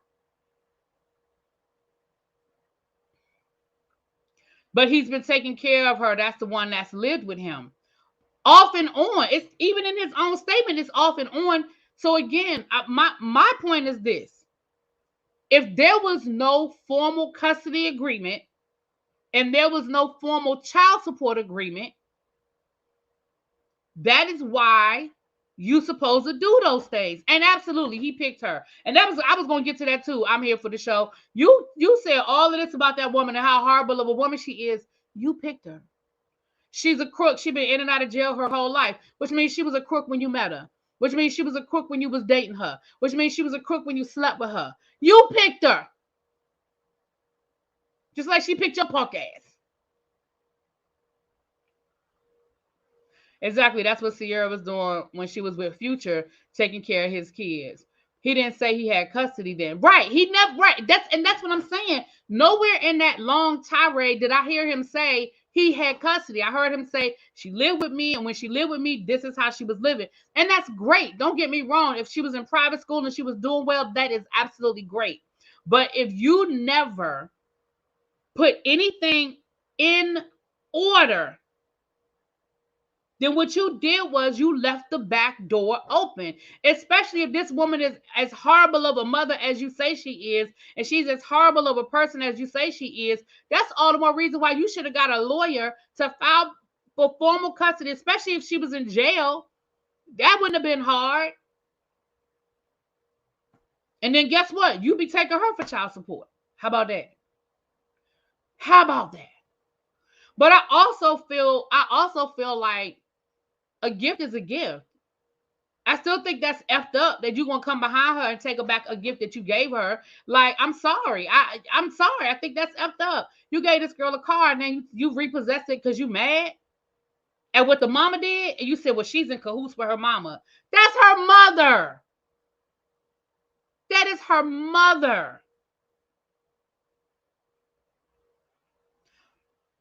But he's been taking care of her. That's the one that's lived with him. Off and on. It's even in his own statement, it's off and on. So again, my point is this. If there was no formal custody agreement and there was no formal child support agreement, that is why you supposed to do those things. And absolutely, he picked her. And I was going to get to that too. I'm here for the show. You said all of this about that woman and how horrible of a woman she is. You picked her. She's a crook. She's been in and out of jail her whole life, which means she was a crook when you met her, which means she was a crook when you was dating her, which means she was a crook when you slept with her. You picked her. Just like she picked your punk ass. Exactly. That's what Sierra was doing when she was with Future, taking care of his kids. He didn't say he had custody then. Right. He never, right. That's what I'm saying. Nowhere in that long tirade did I hear him say he had custody. I heard him say she lived with me, and when she lived with me, this is how she was living. And that's great. Don't get me wrong. If she was in private school and she was doing well, that is absolutely great. But if you never put anything in order, then what you did was you left the back door open, especially if this woman is as horrible of a mother as you say she is, and she's as horrible of a person as you say she is. That's all the more reason why you should have got a lawyer to file for formal custody, especially if she was in jail. That wouldn't have been hard. And then guess what? You be taking her for child support. How about that? How about that? But I also feel like a gift is a gift. I still think that's effed up that you're going to come behind her and take her back a gift that you gave her. Like, I'm sorry. I'm sorry. I think that's effed up. You gave this girl a car and then you repossessed it because you mad at what the mama did. And you said, well, she's in cahoots with her mama. That's her mother. That is her mother.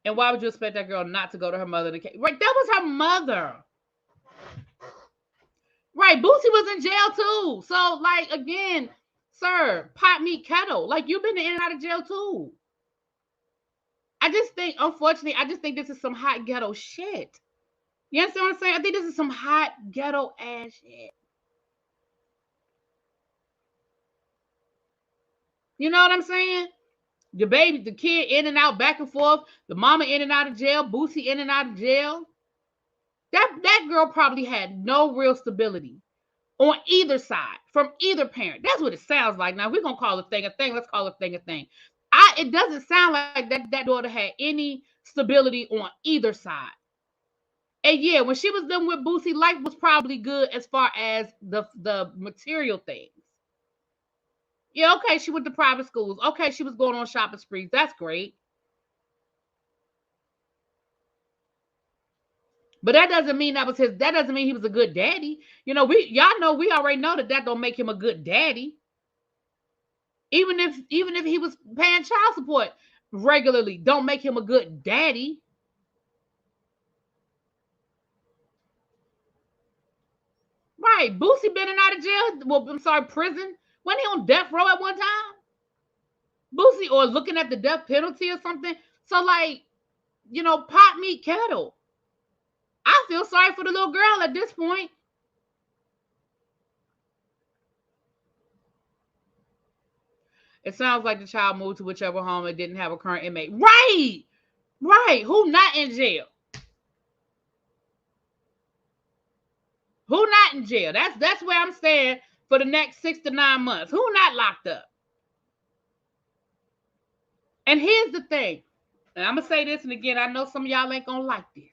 And why would you expect that girl not to go to her mother? Right, that was her mother. Right, Boosie was in jail too. So, like, again, sir, pot meat kettle. Like, you've been in and out of jail too. I just think, unfortunately, this is some hot ghetto shit. You understand what I'm saying? I think this is some hot ghetto ass shit. You know what I'm saying? The baby, the kid in and out, back and forth. The mama in and out of jail. Boosie in and out of jail. That girl probably had no real stability on either side from either parent. That's what it sounds like. Now we're gonna call a thing a thing. Let's call a thing a thing. It doesn't sound like that daughter had any stability on either side. And yeah, when she was done with Boosie, life was probably good as far as the material things. Yeah, okay, she went to private schools. Okay, she was going on shopping sprees. That's great. But that doesn't mean that was his. That doesn't mean he was a good daddy. You know, we already know that don't make him a good daddy. Even if he was paying child support regularly, don't make him a good daddy. Right. Boosie been in out of jail. Well, I'm sorry, prison. Wasn't he on death row at one time? Boosie, or looking at the death penalty or something. So like, pot meet kettle. I feel sorry for the little girl at this point. It sounds like the child moved to whichever home and didn't have a current inmate. Right. Right. Who not in jail? Who not in jail? That's where I'm staying for the next 6 to 9 months. Who not locked up? And here's the thing. And I'm going to say this, and again, I know some of y'all ain't going to like this.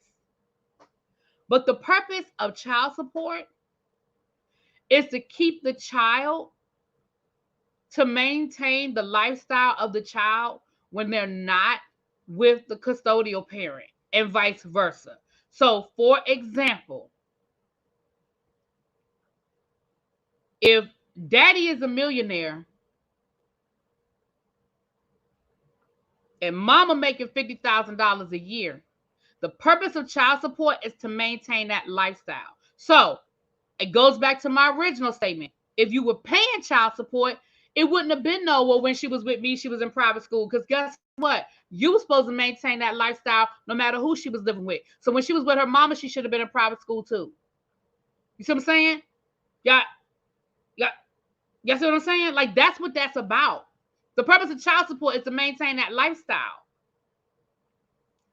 But the purpose of child support is to keep the child, to maintain the lifestyle of the child when they're not with the custodial parent, and vice versa. So, for example, if daddy is a millionaire and mama making $50,000 a year, the purpose of child support is to maintain that lifestyle. So it goes back to my original statement. If you were paying child support, it wouldn't have been well, when she was with me, she was in private school. Because guess what? You were supposed to maintain that lifestyle no matter who she was living with. So when she was with her mama, she should have been in private school too. You see what I'm saying? Yeah. You see what I'm saying? Like, that's what that's about. The purpose of child support is to maintain that lifestyle.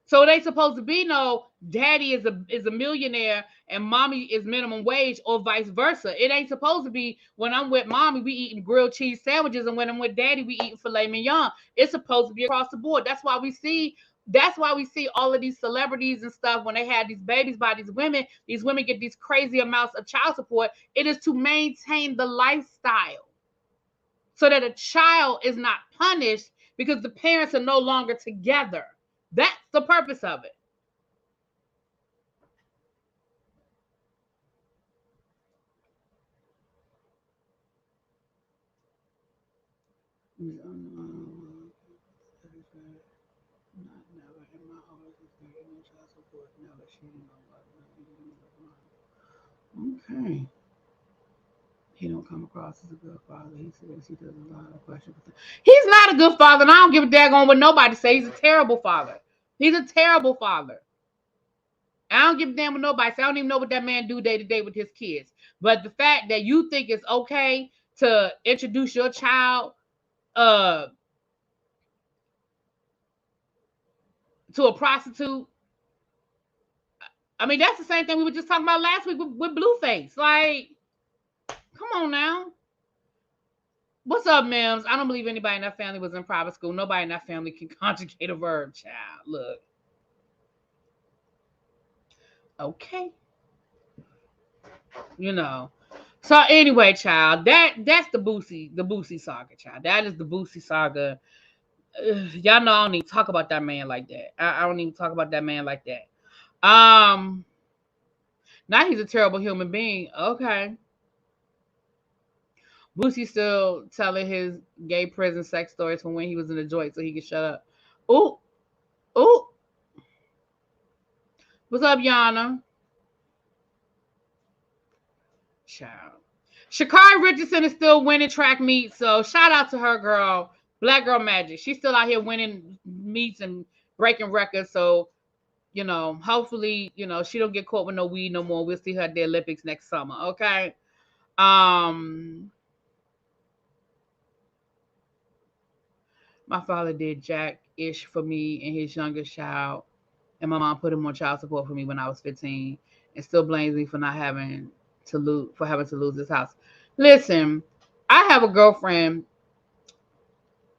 So it ain't supposed to be no daddy is a millionaire and mommy is minimum wage, or vice versa. It ain't supposed to be when I'm with mommy, we eating grilled cheese sandwiches, and when I'm with daddy, we eating filet mignon. It's supposed to be across the board. That's why we see all of these celebrities and stuff when they have these babies by these women. These women get these crazy amounts of child support. It is to maintain the lifestyle so that a child is not punished because the parents are no longer together. That's the purpose of it. Okay. He don't come across as a good father. He says he does a lot of questions. He's not a good father, and I don't give a daggone what nobody says. He's a terrible father. He's a terrible father. I don't give a damn what nobody says. I don't even know what that man do day to day with his kids. But the fact that you think it's okay to introduce your child to a prostitute, I mean, that's the same thing we were just talking about last week with Blueface. Like, come on now. What's up, Mims? I don't believe anybody in that family was in private school. Nobody in that family can conjugate a verb, child. Look. Okay. So anyway, child, that's the Boosie saga, child. That is the Boosie saga. Y'all know I don't even talk about that man like that. I don't even talk about that man like that. Now he's a terrible human being. Okay. Boosie still telling his gay prison sex stories from when he was in the joint so he can shut up. Ooh. What's up, Yana? Child. Sha'Carri Richardson is still winning track meets, so shout out to her, girl. Black Girl Magic. She's still out here winning meets and breaking records, so hopefully, she don't get caught with no weed no more. We'll see her at the Olympics next summer. Okay. Um, my father did jack-ish for me and his youngest child, and my mom put him on child support for me when I was 15, and still blames me for not having to lose this house. Listen, I have a girlfriend.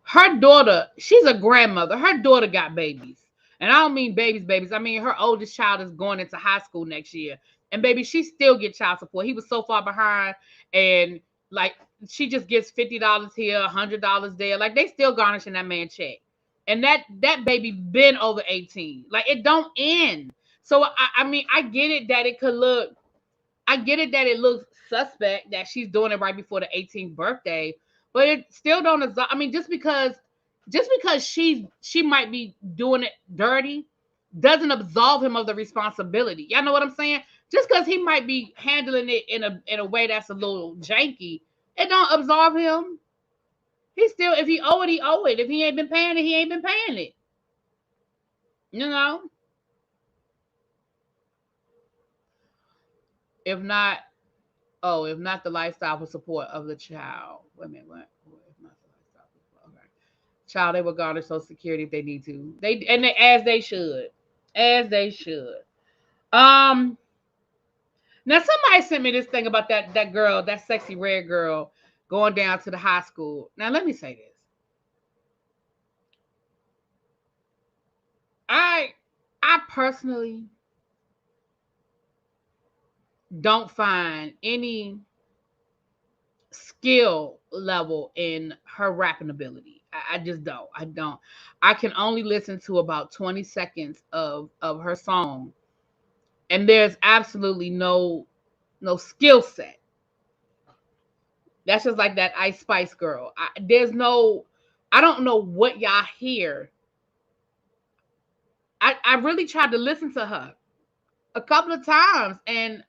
Her daughter, she's a grandmother. Her daughter got babies. And I don't mean babies. I mean, her oldest child is going into high school next year. And baby, she still get child support. He was so far behind. And like, she just gets $50 here, $100 there. Like, they still garnishing that man check. And that baby been over 18. Like, it don't end. So, I mean, I get it that it looks suspect that she's doing it right before the 18th birthday, but it still don't absolve. I mean, just because she might be doing it dirty doesn't absolve him of the responsibility. Y'all know what I'm saying? Just because he might be handling it in a way that's a little janky, it don't absolve him. He still, if he owe it, he owe it. If he ain't been paying it, he ain't been paying it. You know? If not, the lifestyle for support of the child. Wait a minute, what? If not the lifestyle for support, okay. Child, they will garnish Social Security if they need to. As they should. As they should. Now somebody sent me this thing about that girl, that sexy red girl, going down to the high school. Now let me say this. I personally don't find any skill level in her rapping ability. I just don't. I don't. I can only listen to about 20 seconds of her song, and there's absolutely no skill set. That's just like that Ice Spice girl. I don't know what y'all hear. I really tried to listen to her a couple of times, and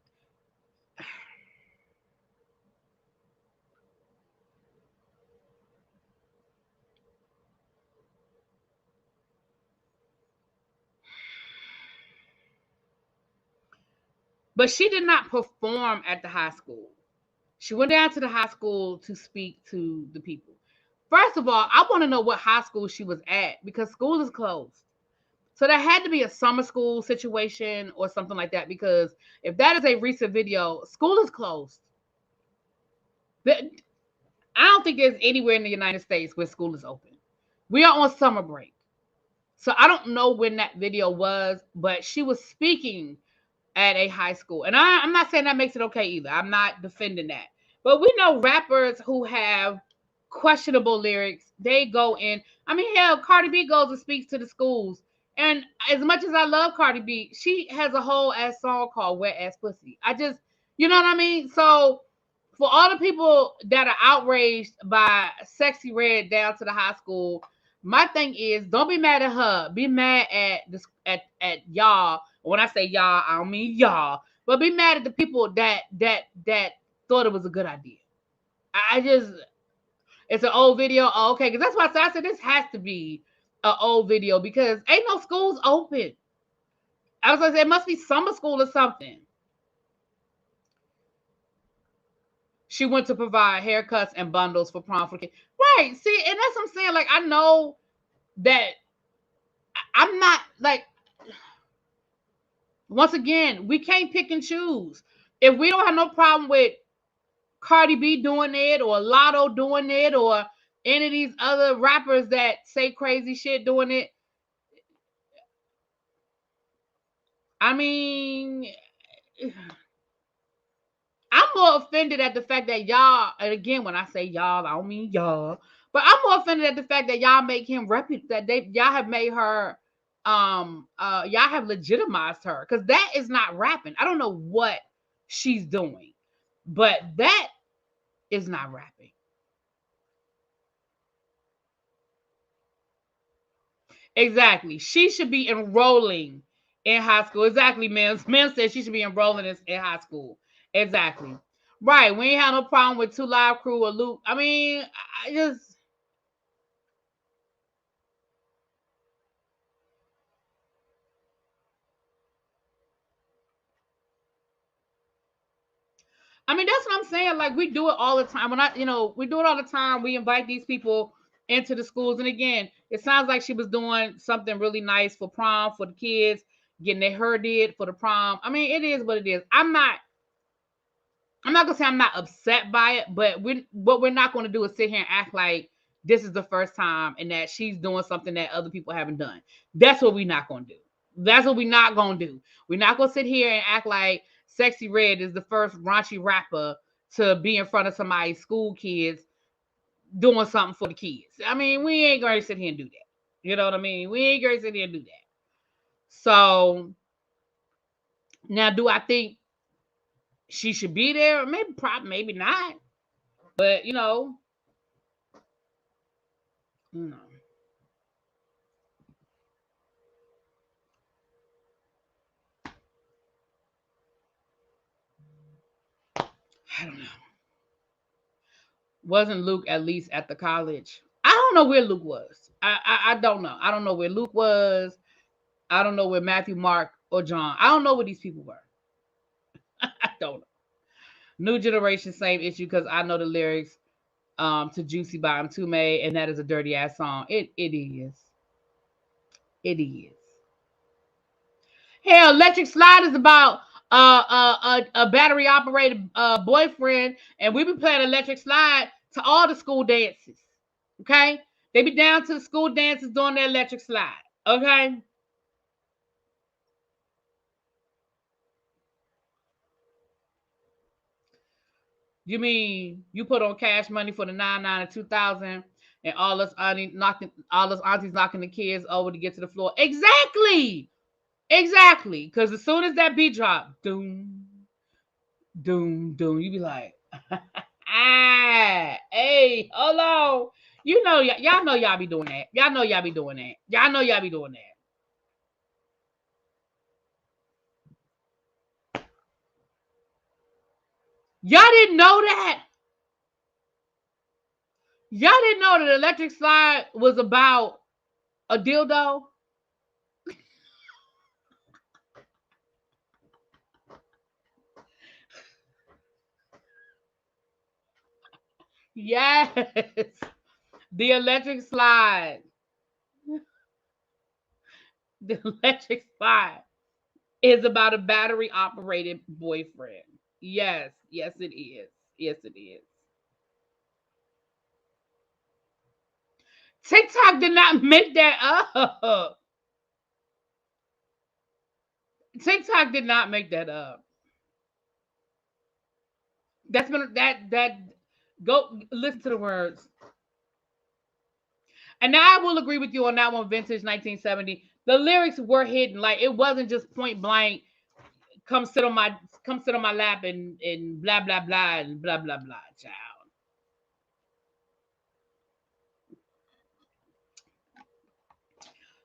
but she did not perform at the high school. She went down to the high school to speak to the people. First of all, I want to know what high school she was at because school is closed. So there had to be a summer school situation or something like that, because if that is a recent video, school is closed. I don't think there's anywhere in the United States where school is open. We are on summer break. So I don't know when that video was, but she was speaking at a high school. And I'm not saying that makes it okay either. I'm not defending that. But we know rappers who have questionable lyrics, they go in. I mean, hell, Cardi B goes and speaks to the schools. And as much as I love Cardi B, she has a whole ass song called Wet Ass Pussy. You know what I mean? So for all the people that are outraged by Sexy Red down to the high school, my thing is, don't be mad at her. Be mad at this at y'all. When I say y'all, I don't mean y'all, but be mad at the people that thought it was a good idea. It's an old video. Oh, okay, because that's why I said this has to be an old video because ain't no schools open. I was gonna say it must be summer school or something. She went to provide haircuts and bundles for prom for kids. Right. See, and that's what I'm saying. Like, I know that I'm not like, once again, we can't pick and choose. If we don't have no problem with Cardi B doing it or Lotto doing it or any of these other rappers that say crazy shit doing it, I mean, I'm more offended at the fact that y'all, and again, when I say y'all, I don't mean y'all, but I'm more offended at the fact that y'all make him y'all have made her, y'all have legitimized her, because that is not rapping. I don't know what she's doing, but that is not rapping. Exactly. She should be enrolling in high school. Exactly, Mims. Mims said she should be enrolling in high school. Exactly. Right. We ain't have no problem with 2 Live Crew or Luke. I mean, I just, I mean, that's what I'm saying. Like, we do it all the time. We do it all the time. We invite these people into the schools. And again, it sounds like she was doing something really nice for prom for the kids, getting their hair did for the prom. I mean, it is what it is. I'm not gonna say I'm not upset by it, but what we're not gonna do is sit here and act like this is the first time and that she's doing something that other people haven't done. That's what we're not gonna do. That's what we're not gonna do. We're not gonna sit here and act like Sexy Red is the first raunchy rapper to be in front of somebody's school kids doing something for the kids. I mean, we ain't gonna sit here and do that. You know what I mean? We ain't gonna sit here and do that. So now, do I think she should be there? Maybe, probably, maybe not. But no. I don't know. Wasn't Luke at least at the college? I don't know where Luke was. I don't know. I don't know where Luke was. I don't know where Matthew, Mark, or John. I don't know where these people were. I don't know. New generation, same issue because I know the lyrics to Juicy by Tumblers, and that is a dirty ass song. It is. It is. Hell, Electric Slide is about a battery operated boyfriend, and we be playing Electric Slide to all the school dances. Okay, they be down to the school dances doing their Electric Slide. Okay. You mean you put on Cash Money for the 99 and 2000, and all us aunties knocking the kids over to get to the floor? Exactly. Exactly. Because as soon as that beat drop, doom, doom, doom, you be like, hey, hold on. Y'all know y'all be doing that. Y'all know y'all be doing that. Y'all know y'all be doing that. Y'all didn't know that. Y'all didn't know that Electric Slide was about a dildo. Yes. The Electric Slide. The Electric Slide is about a battery operated boyfriend. Yes. Yes, it is. Yes, it is. TikTok did not make that up. TikTok did not make that up. That's been that go listen to the words. And now I will agree with you on that one, vintage 1970. The lyrics were hidden. Like it wasn't just point blank, come sit on my lap and blah blah blah and blah blah blah, child.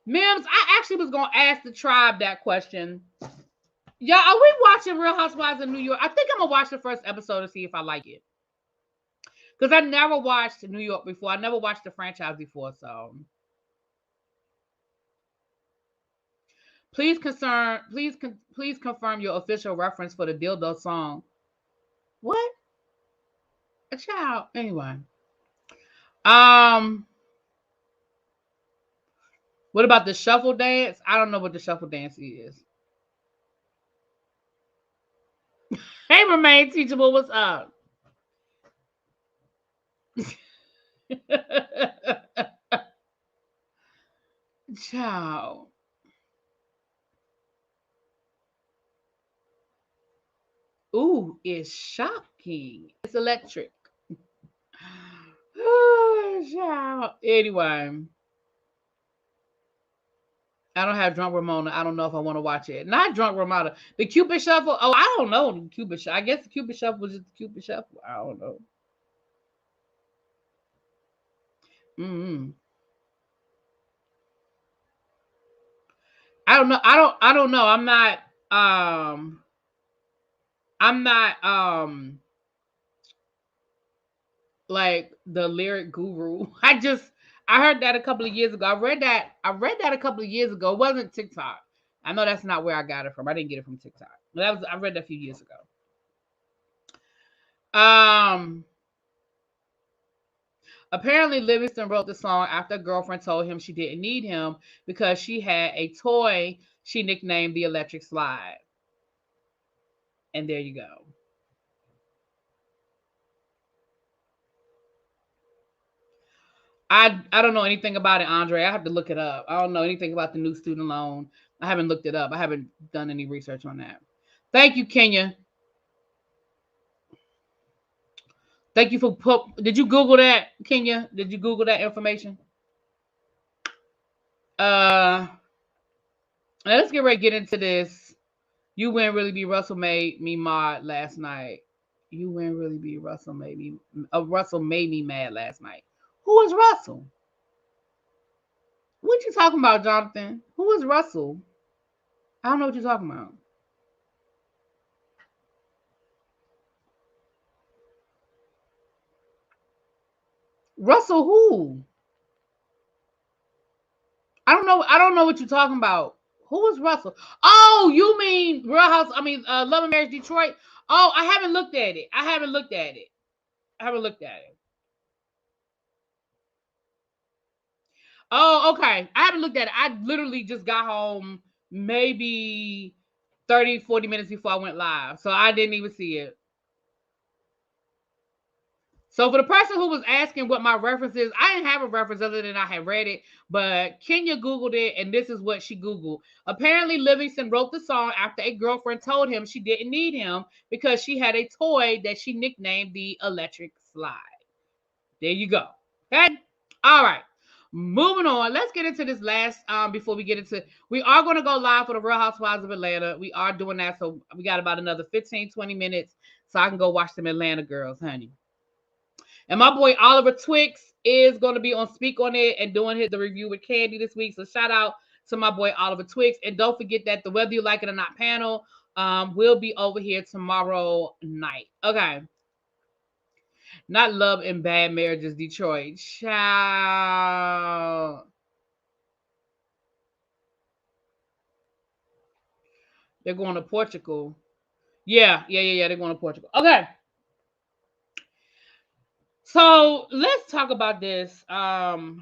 Mims, I actually was gonna ask the tribe that question. Yeah, are we watching Real Housewives of New York? I think I'm gonna watch the first episode to see if I like it. Because I never watched New York before. I never watched the franchise before, so please confirm your official reference for the dildo song. What? A child. Anyway. Um, what about the shuffle dance? I don't know what the shuffle dance is. Hey, Remain Teachable, what's up? Child. Ooh, it's shocking. It's electric. Oh, child. Anyway, I don't have Drunk Ramona. I don't know if I want to watch it. Not Drunk Ramona. The Cupid Shuffle. Oh, I don't know the Cupid Shuffle. I guess the Cupid Shuffle was just the Cupid Shuffle. I don't know. Mm-hmm. I don't know. I don't know. I'm not like the lyric guru. I heard that a couple of years ago. I read that a couple of years ago. It wasn't TikTok. I know that's not where I got it from. I didn't get it from TikTok. But I read that a few years ago. Apparently, Livingston wrote the song after a girlfriend told him she didn't need him because she had a toy she nicknamed the Electric Slide. And there you go. I don't know anything about it, Andre. I have to look it up. I don't know anything about the new student loan. I haven't looked it up. I haven't done any research on that. Thank you, Kenya. Thank you for did you Google that, Kenya? Did you Google that information? Now let's get ready to get into this. You win really be Russell made me mad last night. You win really be Russell made me Russell made me mad last night. Who is Russell? What you talking about, Jonathan? Who is Russell? I don't know what you're talking about. Russell who? I don't know what you're talking about. Who is Russell? Oh, you mean Real House? I mean, Love and Marriage Detroit. Oh, I haven't looked at it. I haven't looked at it. Oh, okay. I haven't looked at it. I literally just got home maybe 30, 40 minutes before I went live. So I didn't even see it. So for the person who was asking what my reference is, I didn't have a reference other than I had read it, but Kenya Googled it, and this is what she Googled. Apparently, Livingston wrote the song after a girlfriend told him she didn't need him because she had a toy that she nicknamed the Electric Slide. There you go. Okay? All right. Moving on. Let's get into this last before we get into we are going to go live for the Real Housewives of Atlanta. We are doing that, so we got about another 15, 20 minutes so I can go watch them Atlanta girls, honey. And my boy Oliver Twixt is going to be on Speak on It and doing the review with Candy this week. So shout out to my boy Oliver Twixt. And don't forget that the Whether You Like It or Not panel will be over here tomorrow night. Okay. Not Love and Bad Marriages, Detroit. Ciao. They're going to Portugal. Yeah. They're going to Portugal. Okay. So let's talk about this. Hold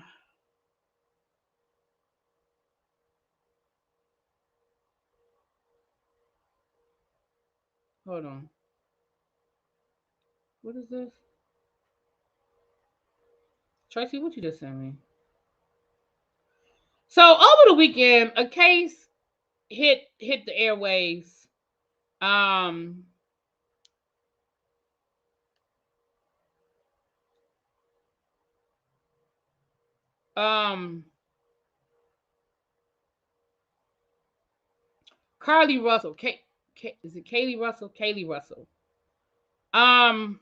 on. What is this? Tracy, what you just sent me? So over the weekend, a case hit the airwaves. Um, um, Carlee Russell. Is it Carlee Russell? Carlee Russell. Um,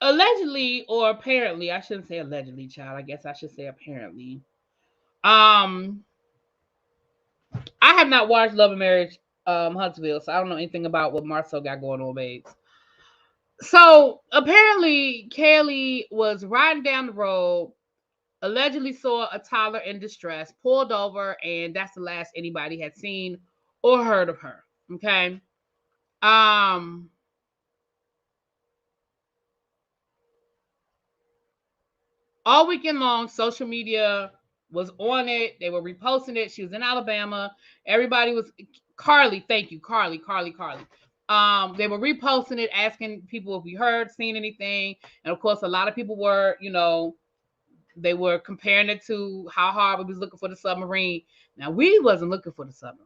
Allegedly or apparently, I shouldn't say allegedly, child. I guess I should say apparently. Um, I have not watched Love and Marriage Huntsville, so I don't know anything about what Marcel got going on, babes. So apparently, Carlee was riding down the road, allegedly saw a toddler in distress, pulled over, and that's the last anybody had seen or heard of her. Okay. Um, all weekend long, social media was on it. They were reposting it. She was in Alabama. Everybody was Carlee. Thank you, Carlee. They were reposting it, asking people if we heard, seen anything, and of course, a lot of people were, they were comparing it to how hard we was looking for the submarine. Now we wasn't looking for the submarine.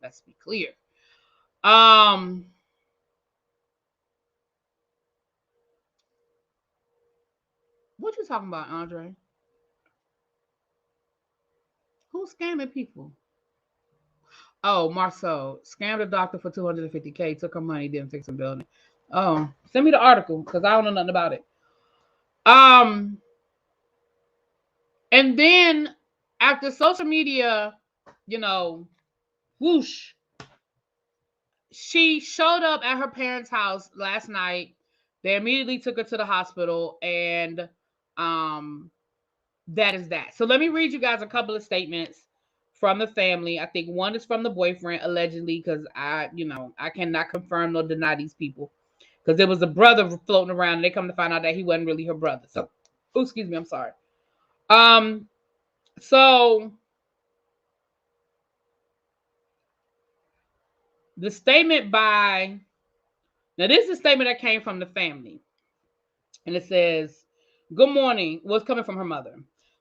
Let's be clear. What you talking about, Andre? Who's scamming people? Oh, Marceau scammed a doctor for $250K, took her money, didn't fix the building. Oh, send me the article because I don't know nothing about it. Um, and then after social media, whoosh, she showed up at her parents' house last night. They immediately took her to the hospital, and that is that. So let me read you guys a couple of statements from the family. I think one is from the boyfriend, allegedly, because I cannot confirm nor deny these people. Because there was a brother floating around, and they come to find out that he wasn't really her brother. So, excuse me, I'm sorry. So the statement by now, this is a statement that came from the family. And it says, good morning. Well, it's coming from her mother.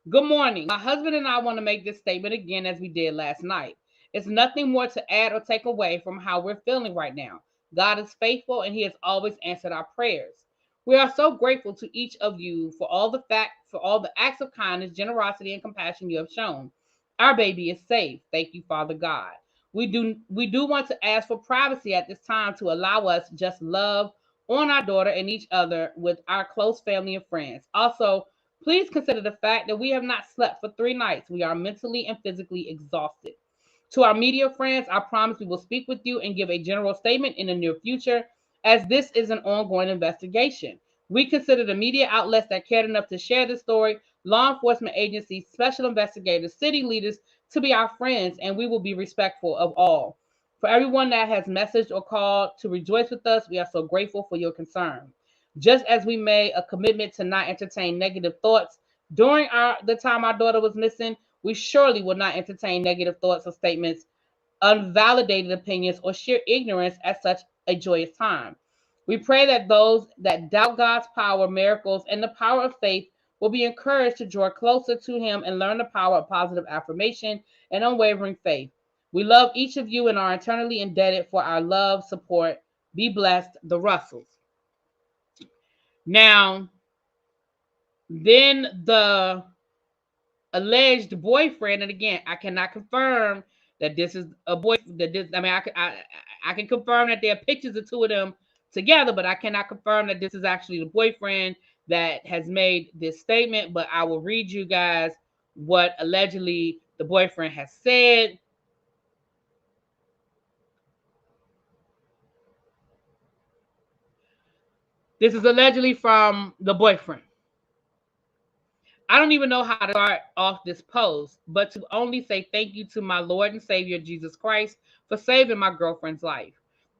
Good morning. My husband and I want to make this statement again as we did last night. It's nothing more to add or take away from how we're feeling right now. God is faithful and he has always answered our prayers. We are so grateful to each of you for all the acts of kindness, generosity, and compassion you have shown. Our baby is safe. Thank you, Father God. We do want to ask for privacy at this time to allow us just love on our daughter and each other with our close family and friends. Also, please consider the fact that we have not slept for 3 nights. We are mentally and physically exhausted. To our media friends, I promise we will speak with you and give a general statement in the near future, as this is an ongoing investigation. We consider the media outlets that cared enough to share this story, law enforcement agencies, special investigators, city leaders, to be our friends, and we will be respectful of all. For everyone that has messaged or called to rejoice with us, we are so grateful for your concern. Just as we made a commitment to not entertain negative thoughts during the time our daughter was missing, we surely will not entertain negative thoughts or statements, unvalidated opinions, or sheer ignorance at such a joyous time. We pray that those that doubt God's power, miracles, and the power of faith will be encouraged to draw closer to him and learn the power of positive affirmation and unwavering faith. We love each of you and are eternally indebted for our love, support. Be blessed, the Russells. Now, then the alleged boyfriend, and again, I cannot confirm that this is a boy. I can confirm that there are pictures of two of them together, but I cannot confirm that this is actually the boyfriend that has made this statement. But I will read you guys what allegedly the boyfriend has said. This is allegedly from the boyfriend. I don't even know how to start off this post, but to only say thank you to my Lord and Savior Jesus Christ for saving my girlfriend's life.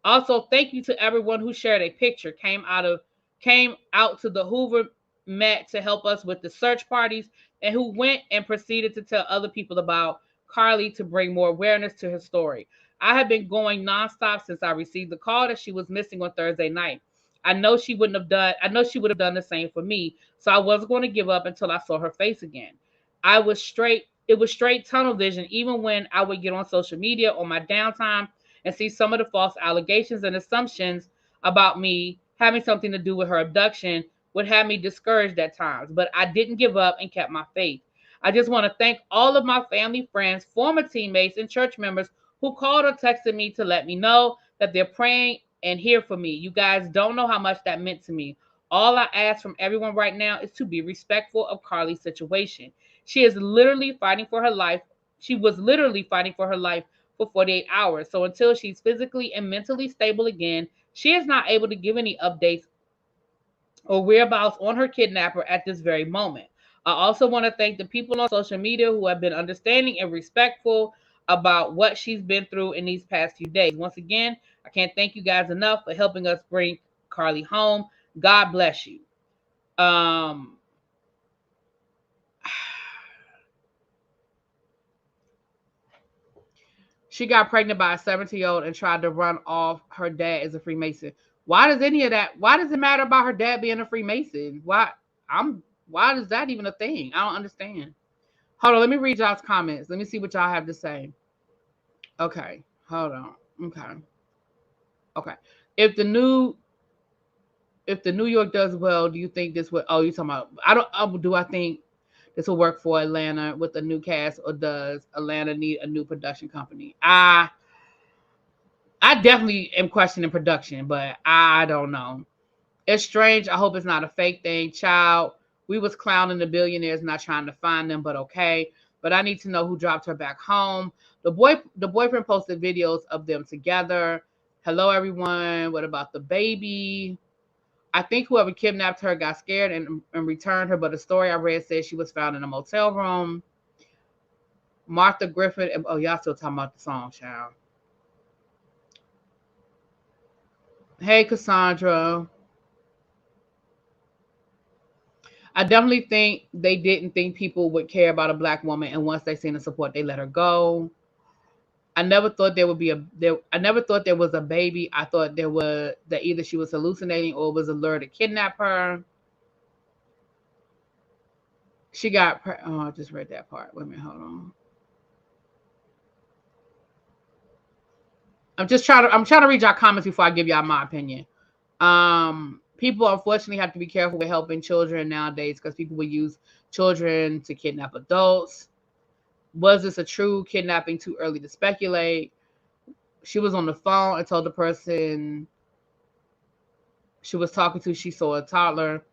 Also, thank you to everyone who shared a picture, came out to the Hoover Met to help us with the search parties, and who went and proceeded to tell other people about Carlee to bring more awareness to her story. I have been going nonstop since I received the call that she was missing on Thursday night. I know she would have done the same for me. So I wasn't going to give up until I saw her face again. It was straight tunnel vision, even when I would get on social media on my downtime and see some of the false allegations and assumptions about me having something to do with her abduction would have me discouraged at times. But I didn't give up and kept my faith. I just want to thank all of my family, friends, former teammates, and church members who called or texted me to let me know that they're praying and here for me. You guys don't know how much that meant to me. All I ask from everyone right now is to be respectful of Carlee's situation. She is literally fighting for her life. She was literally fighting for her life for 48 hours. So until she's physically and mentally stable again, she is not able to give any updates or whereabouts on her kidnapper at this very moment. I also want to thank the people on social media who have been understanding and respectful about what she's been through in these past few days. Once again, I can't thank you guys enough for helping us bring Carlee home. God bless you. She got pregnant by a 17-year-old and tried to run off her dad as a Freemason. Why does any of that? Why does it matter about her dad being a Freemason? Why is that even a thing? I don't understand. Hold on, let me read y'all's comments. Let me see what y'all have to say. Okay, hold on. Okay. If the New York does well, do you think this would? Oh, you talking about? Do I think this will work for Atlanta with a new cast, or does Atlanta need a new production company? I definitely am questioning production, but I don't know. It's strange. I hope it's not a fake thing. Child, we was clowning the billionaires, not trying to find them, but okay. But I need to know who dropped her back home. The boyfriend posted videos of them together. Hello, everyone. What about the baby? I think whoever kidnapped her got scared and returned her, but the story I read said she was found in a motel room. Martha Griffin. Oh, y'all still talking about the song, child. Hey, Cassandra. I definitely think they didn't think people would care about a black woman, and once they seen the support, they let her go. I never thought there would be I never thought there was a baby. I thought there was that either she was hallucinating or was a lure to kidnap her. She got. Oh, I just read that part. Wait a minute, hold on. I'm trying to read y'all comments before I give y'all my opinion. People unfortunately have to be careful with helping children nowadays because people will use children to kidnap adults. Was this a true kidnapping? Too early to speculate. She was on the phone and told the person she was talking to she saw a toddler.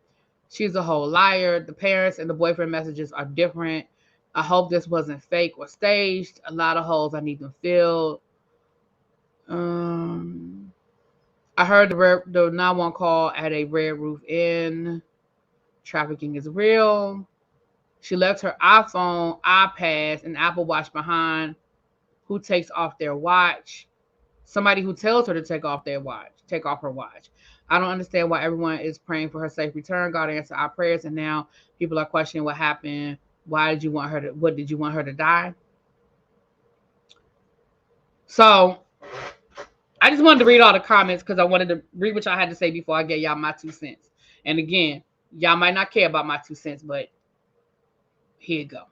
She's a whole liar. The parents and the boyfriend messages are different. I hope this wasn't fake or staged. A lot of holes I need them filled. I heard the 911 call at a Red Roof Inn. Trafficking is real. She left her iPhone, iPads, and Apple Watch behind. Who takes off their watch? Somebody who tells her to take off her watch. I don't understand why everyone is praying for her safe return. God answered our prayers, and now people are questioning what happened. What did you want her to die? So I just wanted to read all the comments because I wanted to read what y'all had to say before I gave y'all my 2 cents. And again, y'all might not care about my 2 cents, but here you go.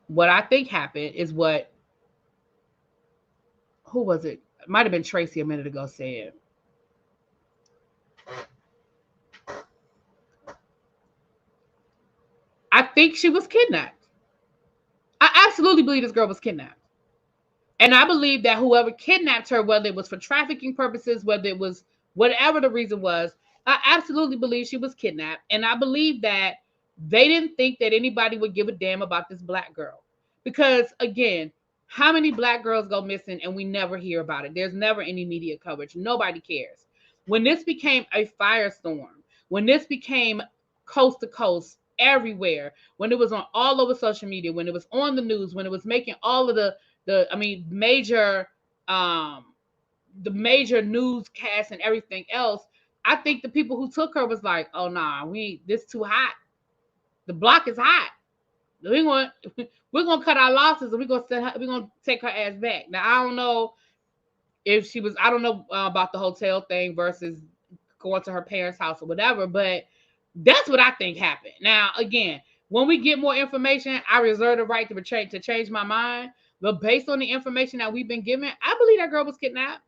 What I think happened is who was it? It might have been Tracy a minute ago said. I think she was kidnapped. I absolutely believe this girl was kidnapped. And I believe that whoever kidnapped her, whether it was for trafficking purposes, whether it was whatever the reason was, I absolutely believe she was kidnapped. And I believe that they didn't think that anybody would give a damn about this black girl. Because again, how many black girls go missing and we never hear about it? There's never any media coverage. Nobody cares. When this became a firestorm, when this became coast to coast everywhere, when it was on all over social media, when it was on the news, when it was making all of the major the major newscasts and everything else, I think the people who took her was like, oh nah, this too hot. The block is hot. We're gonna cut our losses and we're gonna take her ass back. Now I don't know if she was, I don't know about the hotel thing versus going to her parents' house or whatever, but that's what I think happened. Now again, when we get more information, I reserve the right to change my mind. But based on the information that we've been given, I believe that girl was kidnapped.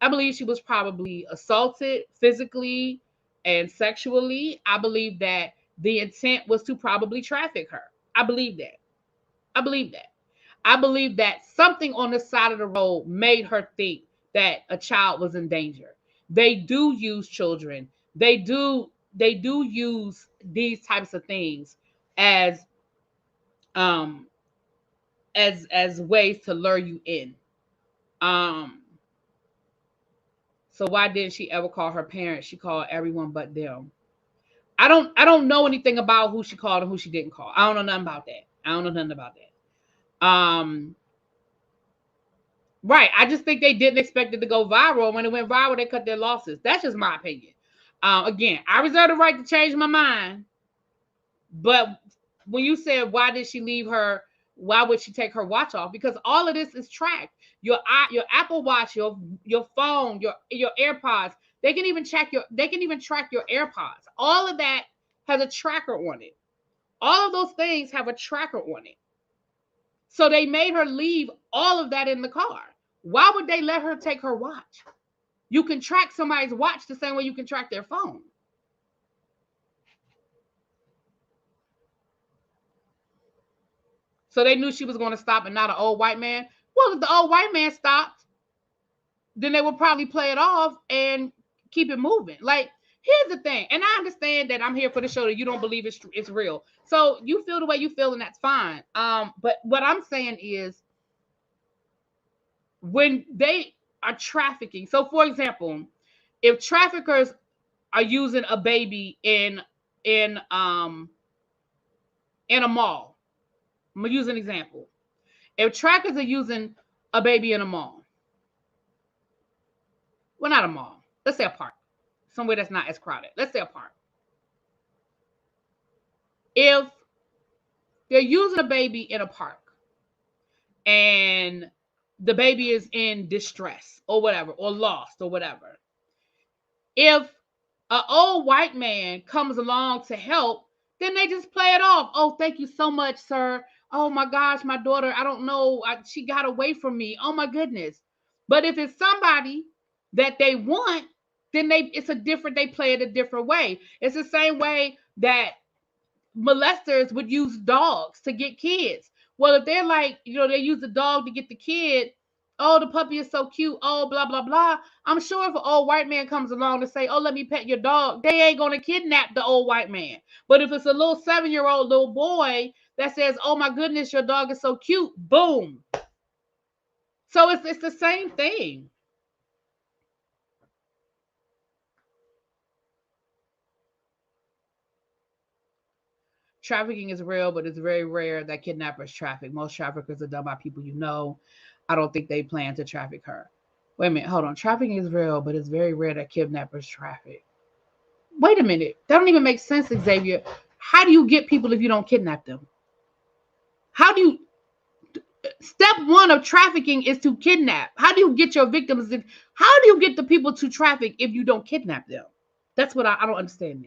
I believe she was probably assaulted physically and sexually. I believe that the intent was to probably traffic her. I believe that. I believe that. I believe that something on the side of the road made her think that a child was in danger. They do use children. They do use these types of things as um as ways to lure you in. Um so why didn't she ever call her parents? She called everyone but them. I don't know anything about who she called and who she didn't call. I don't know nothing about that. I don't know nothing about that. Right. I just think they didn't expect it to go viral. When it went viral, they cut their losses. That's just my opinion. Again, I reserve the right to change my mind. But when you said why did she leave her, why would she take her watch off? Because all of this is tracked. Your Apple Watch, your phone, your AirPods. They can even track your AirPods. All of that has a tracker on it. All of those things have a tracker on it. So they made her leave all of that in the car. Why would they let her take her watch? You can track somebody's watch the same way you can track their phone. So they knew she was going to stop and not an old white man. Well, if the old white man stopped, then they would probably play it off and keep it moving. Like, here's the thing, and I understand that I'm here for the show that you don't believe it's real. So you feel the way you feel, and that's fine. But what I'm saying is, when they are trafficking. So, for example, if traffickers are using a baby in in a mall, I'm gonna use an example. If trackers are using a baby in a mall, well, not a mall. Let's say a park, somewhere that's not as crowded. Let's say a park. If they're using a baby in a park and the baby is in distress or whatever, or lost or whatever, if an old white man comes along to help, then they just play it off. Oh, thank you so much, sir. Oh my gosh, my daughter, I don't know, she got away from me. Oh my goodness. But if it's somebody that they want, then they play it a different way. It's the same way that molesters would use dogs to get kids. Well, if they're like, they use the dog to get the kid, oh, the puppy is so cute, oh, blah, blah, blah. I'm sure if an old white man comes along to say, oh, let me pet your dog, they ain't going to kidnap the old white man. But if it's a little 7-year-old little boy that says, oh, my goodness, your dog is so cute, boom. So it's the same thing. Trafficking is real, but it's very rare that kidnappers traffic. Most traffickers are done by people you know. I don't think they plan to traffic her. Wait a minute, hold on. Trafficking is real, but it's very rare that kidnappers traffic. Wait a minute. That don't even make sense, Xavier. How do you get people if you don't kidnap them? How do you... Step one of trafficking is to kidnap. How do you get your victims? How do you get the people to traffic if you don't kidnap them? That's what I don't understand.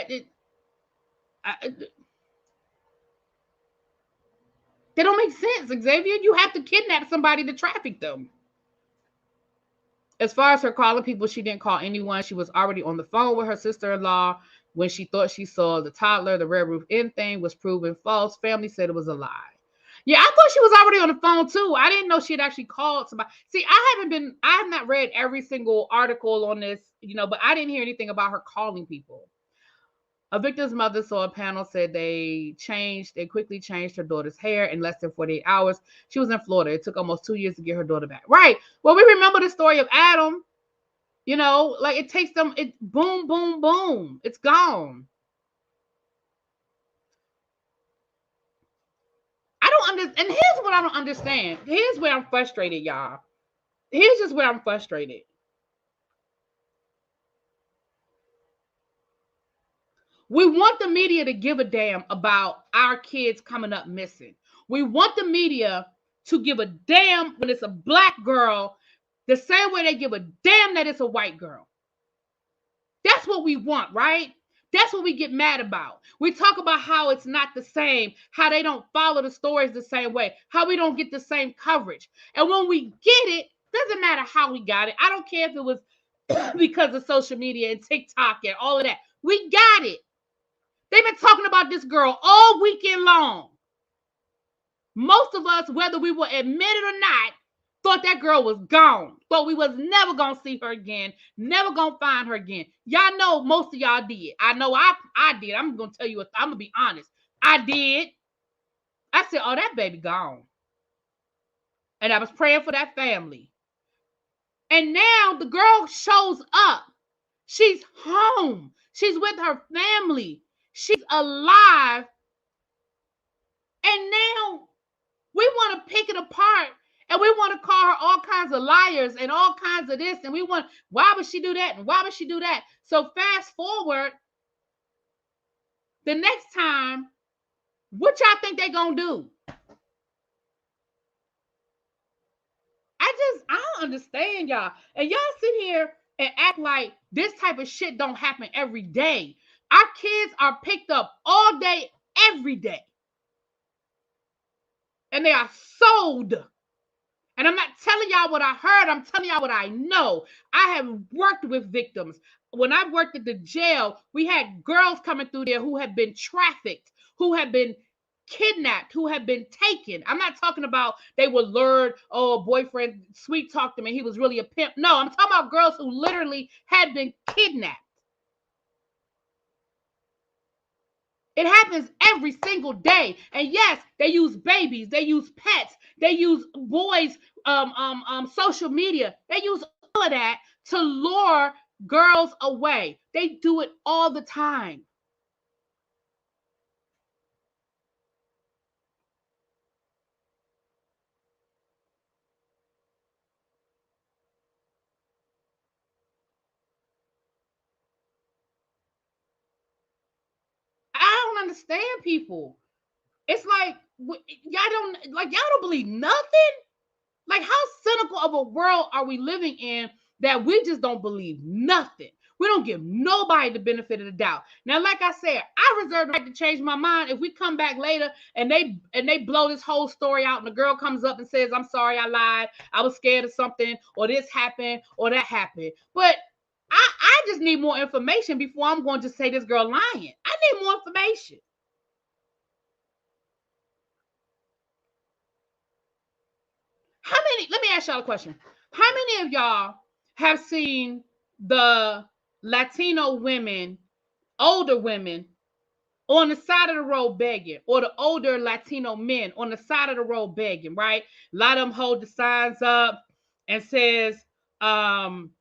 They don't make sense, Xavier. You have to kidnap somebody to traffic them. As far as her calling people, she didn't call anyone. She was already on the phone with her sister-in-law when she thought she saw the toddler. The Red Roof Inn thing was proven false. Family said it was a lie. Yeah, I thought she was already on the phone too. I didn't know she had actually called somebody. See, I have not read every single article on this, but I didn't hear anything about her calling people. A victim's mother saw a panel, said they quickly changed her daughter's hair in less than 48 hours. She was in Florida. It took almost 2 years to get her daughter back. Right. Well, we remember the story of Adam. Like it takes them, boom, boom, boom. It's gone. I don't understand. And here's what I don't understand. Here's where I'm frustrated, y'all. Here's just where I'm frustrated. We want the media to give a damn about our kids coming up missing. We want the media to give a damn when it's a black girl the same way they give a damn that it's a white girl. That's what we want, right? That's what we get mad about. We talk about how it's not the same, how they don't follow the stories the same way, how we don't get the same coverage. And when we get it, doesn't matter how we got it. I don't care if it was because of social media and TikTok and all of that. We got it. They've been talking about this girl all weekend long. Most of us, whether we will admit it or not, thought that girl was gone. Thought we was never going to see her again. Never going to find her again. Y'all know most of y'all did. I know I did. I'm going to tell you, I'm going to be honest. I did. I said, oh, that baby gone. And I was praying for that family. And now the girl shows up. She's home. She's with her family. She's alive. And now we want to pick it apart. And we want to call her all kinds of liars and all kinds of this. And why would she do that? And why would she do that? So fast forward, the next time, what y'all think they gonna do? I don't understand y'all. And y'all sit here and act like this type of shit don't happen every day. Our kids are picked up all day, every day. And they are sold. And I'm not telling y'all what I heard. I'm telling y'all what I know. I have worked with victims. When I worked at the jail, we had girls coming through there who had been trafficked, who had been kidnapped, who had been taken. I'm not talking about they were lured, oh, boyfriend sweet talked him and he was really a pimp. No, I'm talking about girls who literally had been kidnapped. It happens every single day. And yes, they use babies, they use pets, they use boys, social media. They use all of that to lure girls away. They do it all the time. I don't understand people. It's like y'all don't believe nothing. Like, how cynical of a world are we living in that we just don't believe nothing? We don't give nobody the benefit of the doubt. Now, like I said, I reserve the right to change my mind. If we come back later and they blow this whole story out, and the girl comes up and says, "I'm sorry, I lied. I was scared of something, or this happened, or that happened." But I just need more information before I'm going to say this girl lying. I need more information. How many? Let me ask y'all a question. How many of y'all have seen the Latino women, older women, on the side of the road begging, or the older Latino men on the side of the road begging? Right? A lot of them hold the signs up and says, um,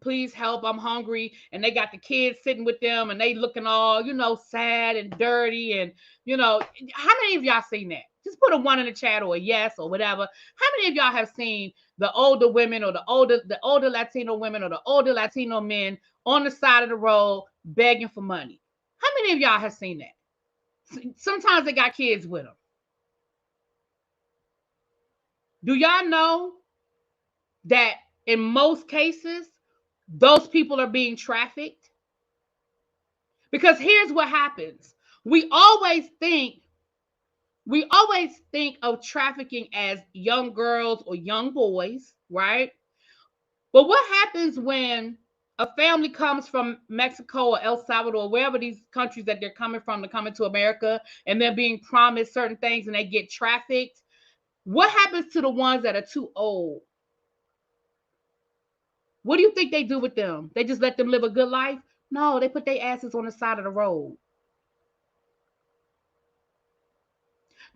please help, I'm hungry. And they got the kids sitting with them and they looking all, sad and dirty. And, how many of y'all seen that? Just put a one in the chat or a yes or whatever. How many of y'all have seen the older women or the older Latino women or the older Latino men on the side of the road begging for money? How many of y'all have seen that? Sometimes they got kids with them. Do y'all know that in most cases, those people are being trafficked? Because here's what happens. We always think of trafficking as young girls or young boys, right? But what happens when a family comes from Mexico or El Salvador, wherever these countries that they're coming from to come into America, and they're being promised certain things and they get trafficked? What happens to the ones that are too old? What do you think they do with them? They just let them live a good life? No, they put their asses on the side of the road.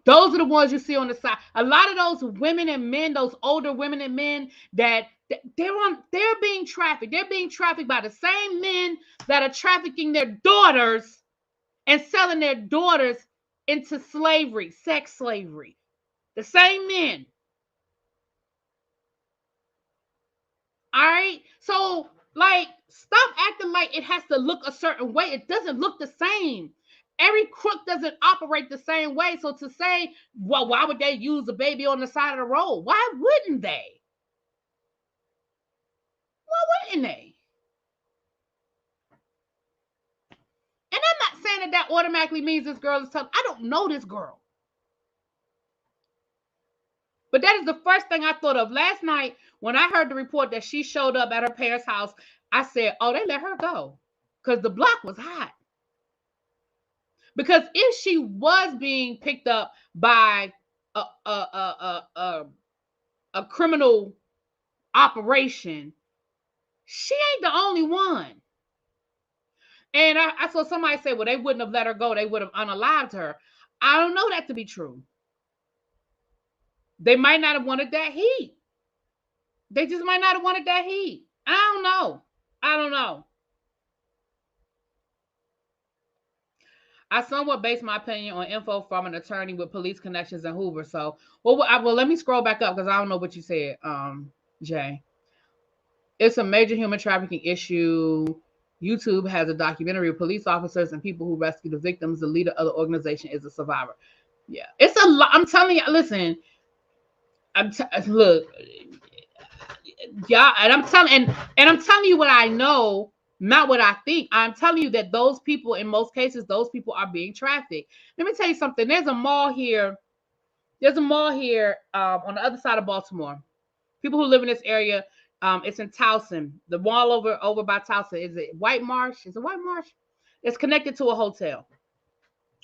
Those are the ones you see on the side. A lot of those women and men, those older women and men that they're being trafficked. They're being trafficked by the same men that are trafficking their daughters and selling their daughters into slavery, sex slavery. The same men. All right. So, like, stop acting like it has to look a certain way. It doesn't look the same. Every crook doesn't operate the same way. So to say, well, why would they use a baby on the side of the road? Why wouldn't they? Why wouldn't they? And I'm not saying that automatically means this girl is tough. I don't know this girl. But that is the first thing I thought of. Last night, when I heard the report that she showed up at her parents' house, I said, oh, they let her go. Because the block was hot. Because if she was being picked up by a criminal operation, she ain't the only one. And I saw somebody say, well, they wouldn't have let her go. They would have unalived her. I don't know that to be true. They might not have wanted that heat. They just might not have wanted that heat. I don't know. I don't know. I somewhat base my opinion on info from an attorney with police connections in Hoover. So, well, let me scroll back up because I don't know what you said, Jay. It's a major human trafficking issue. YouTube has a documentary of police officers and people who rescue the victims. The leader of the organization is a survivor. Yeah, it's a lot. I'm telling you. Listen, look, yeah, and I'm telling you what I know, not what I think. I'm telling you that those people, in most cases, those people are being trafficked. Let me tell you something. There's a mall here. On the other side of Baltimore. People who live in this area, it's in Towson. The mall over by Towson, is it White Marsh? Is it White Marsh? It's connected to a hotel,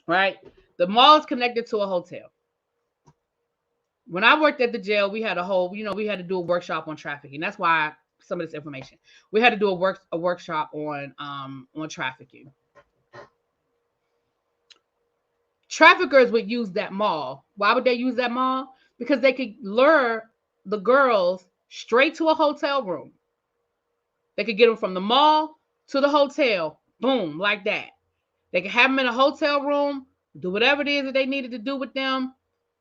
right? The mall is connected to a hotel. When I worked at the jail, we had we had to do a workshop on trafficking. That's why some of this information. We had to do a workshop on trafficking. Traffickers would use that mall. Why would they use that mall? Because they could lure the girls straight to a hotel room. They could get them from the mall to the hotel. Boom, like that. They could have them in a hotel room, do whatever it is that they needed to do with them,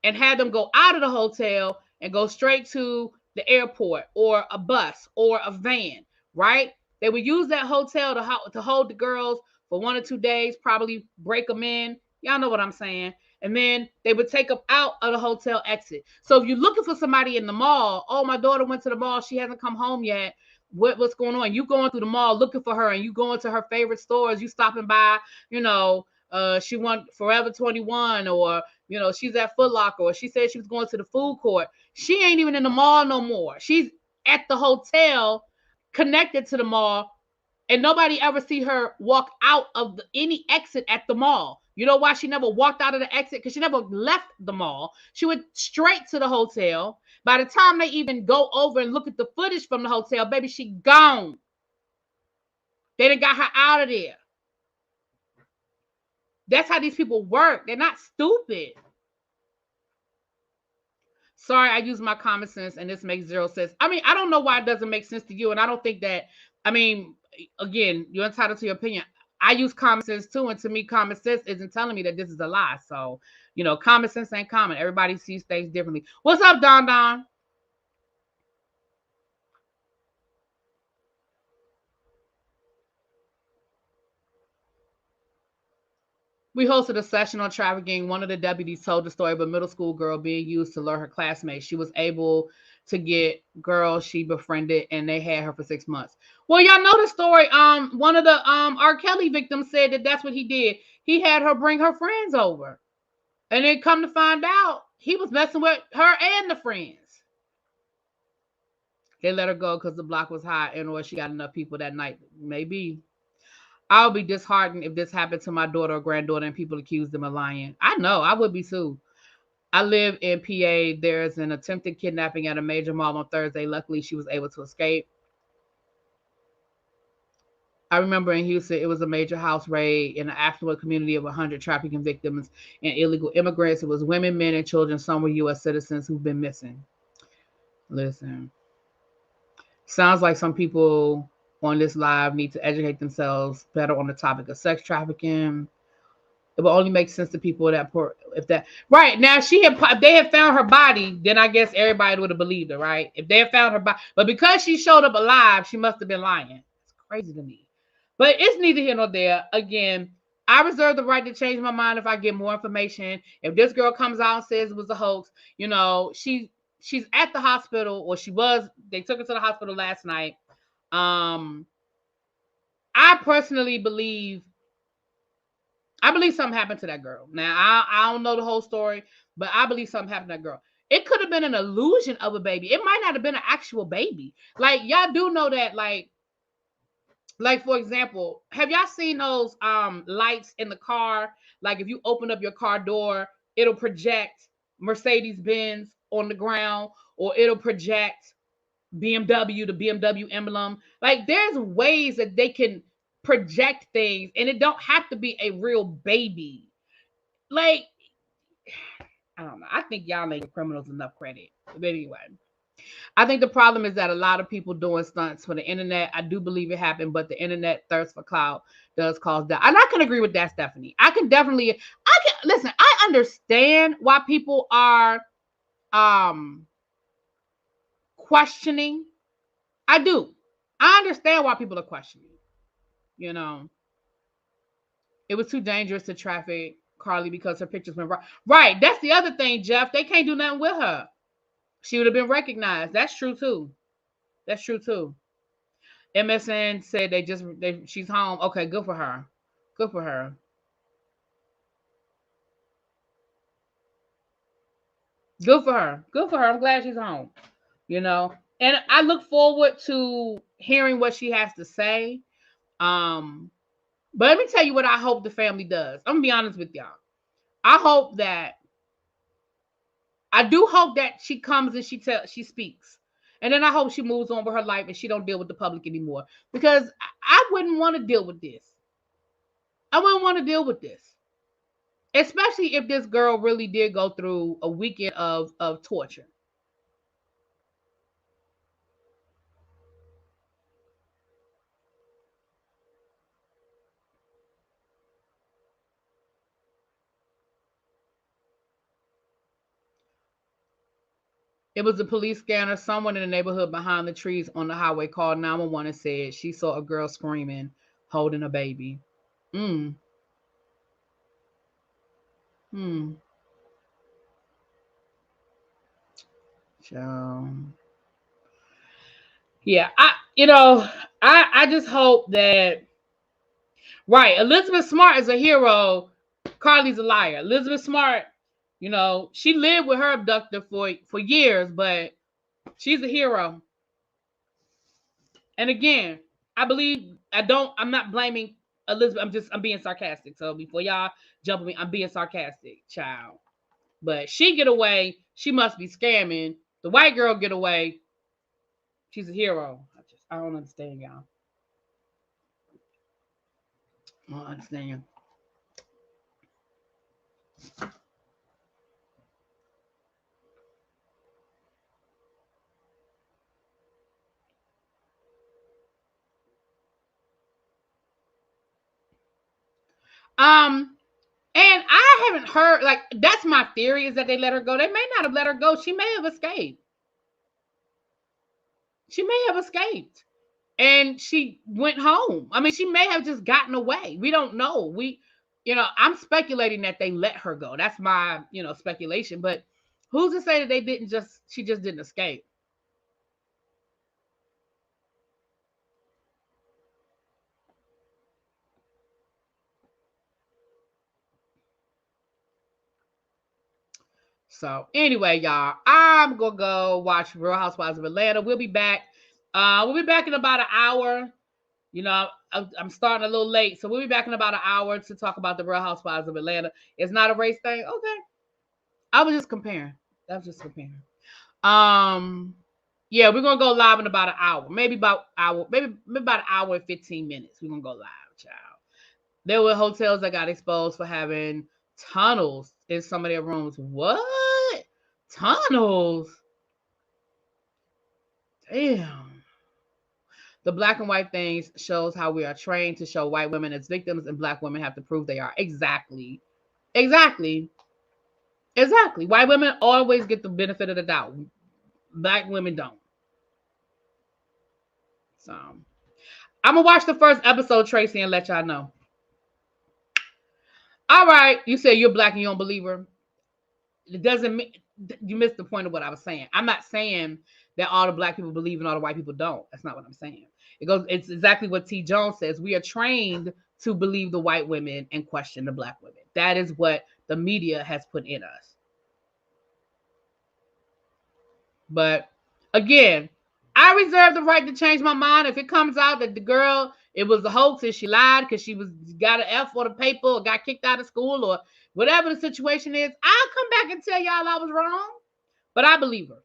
and have them go out of the hotel and go straight to the airport or a bus or a van, right? They would use that hotel to hold the girls for 1 or 2 days, probably break them in. Y'all know what I'm saying. And then they would take them out of the hotel exit. So if you're looking for somebody in the mall, oh, my daughter went to the mall, she hasn't come home yet. What's going on? You going through the mall looking for her, and you going to her favorite stores. You stopping by, she want Forever 21, or she's at Foot Locker, or she said she was going to the food court. She ain't even in the mall no more. She's at the hotel connected to the mall, and nobody ever see her walk out of any exit at the mall. You know why she never walked out of the exit? Because she never left the mall. She went straight to the hotel. By the time they even go over and look at the footage from the hotel, baby, she gone. They done got her out of there. That's how these people work. They're not stupid. Sorry, I use my common sense, and this makes zero sense. I mean, I don't know why it doesn't make sense to you, and I don't think that, again, you're entitled to your opinion. I use common sense too, and to me, common sense isn't telling me that this is a lie. So, common sense ain't common. Everybody sees things differently. What's up, Don Don? We hosted a session on trafficking. One of the deputies told the story of a middle school girl being used to lure her classmates. She was able to get girls she befriended, and they had her for 6 months. Well, y'all know the story. One of the R. Kelly victims said that that's what he did. He had her bring her friends over, and then come to find out he was messing with her and the friends. They let her go because the block was hot, and or she got enough people that night. Maybe. I'll be disheartened if this happened to my daughter or granddaughter and people accuse them of lying. I know, I would be too. I live in PA. There's an attempted kidnapping at a major mall on Thursday. Luckily, she was able to escape. I remember in Houston, it was a major house raid in an affluent community of 100 trafficking victims and illegal immigrants. It was women, men, and children. Some were U.S. citizens who've been missing. Listen, sounds like some people on this live need to educate themselves better on the topic of sex trafficking. It will only make sense to people that poor if that right now if they had found her body, then I guess everybody would have believed her, right? If they had found her body, but because she showed up alive, she must have been lying. It's crazy to me, but it's neither here nor there. Again, I reserve the right to change my mind if I get more information. If this girl comes out and says it was a hoax, she's at the hospital, or she was. They took her to the hospital last night. I personally believe something happened to that girl. Now, I don't know the whole story, but I believe something happened to that girl. It could have been an illusion of a baby. It might not have been an actual baby. Like, y'all do know that, like for example, have y'all seen those lights in the car? Like, if you open up your car door, it'll project Mercedes-Benz on the ground, or it'll project BMW, the BMW emblem. Like, there's ways that they can project things, and it don't have to be a real baby. Like, I don't know. I think y'all make criminals enough credit. But anyway, I think the problem is that a lot of people doing stunts for the internet. I do believe it happened, but the internet thirst for clout does cause that. And I can agree with that, Stephanie. I can listen. I understand why people are questioning. I do. I understand why people are questioning. It was too dangerous to traffic Carlee because her pictures went right. Right. That's the other thing, Jeff. They can't do nothing with her. She would have been recognized. That's true too. MSN said she's home. Okay, good for her. Good for her. Good for her. Good for her. I'm glad she's home. And I look forward to hearing what she has to say. But let me tell you what I hope the family does. I'm gonna be honest with y'all. I do hope that she comes and she speaks. And then I hope she moves on with her life and she don't deal with the public anymore. Because I wouldn't want to deal with this. I wouldn't want to deal with this. especially if this girl really did go through a weekend of torture. It was a police scanner. Someone in the neighborhood behind the trees on the highway called 911 and said she saw a girl screaming, holding a baby. Mm. Hmm. So, yeah, I just hope that right. Elizabeth Smart is a hero. Carlee's a liar. Elizabeth Smart, she lived with her abductor for years, but she's a hero. And again, I'm not blaming Elizabeth. I'm being sarcastic. So before y'all jump at me, I'm being sarcastic, child. But she get away, she must be scamming. The white girl get away, she's a hero. I don't understand, y'all. I don't understand. Um, and I haven't heard, like, that's my theory, is that they let her go. They may not have let her go. She may have escaped. She may have escaped. And she went home. I mean, she may have just gotten away. We don't know. I'm speculating that they let her go. That's my, speculation. But who's to say that she just didn't escape? So anyway, y'all, I'm gonna go watch Real Housewives of Atlanta. We'll be back. We'll be back in about an hour. I'm starting a little late, so we'll be back in about an hour to talk about the Real Housewives of Atlanta. It's not a race thing, okay? I was just comparing. I was just comparing. Yeah, we're gonna go live in about an hour, maybe about an hour and 15 minutes. We're gonna go live, child. There were hotels that got exposed for having tunnels in some of their rooms. What? Tunnels? Damn. The black and white things shows how we are trained to show white women as victims and black women have to prove they are. Exactly. Exactly. Exactly. White women always get the benefit of the doubt. Black women don't. So I'm gonna watch the first episode, Tracy, and let y'all know. All right. You say you're black and you don't believe her. It doesn't mean you missed the point of what I was saying. I'm not saying that all the black people believe and all the white people don't. That's not what I'm saying. It's exactly what T. Jones says. We are trained to believe the white women and question the black women. That is what the media has put in us. But again, I reserve the right to change my mind if it comes out that the girl, it was a hoax and she lied because she was got an F for the paper or got kicked out of school or whatever the situation is. I'll come back and tell y'all I was wrong. But I believe her.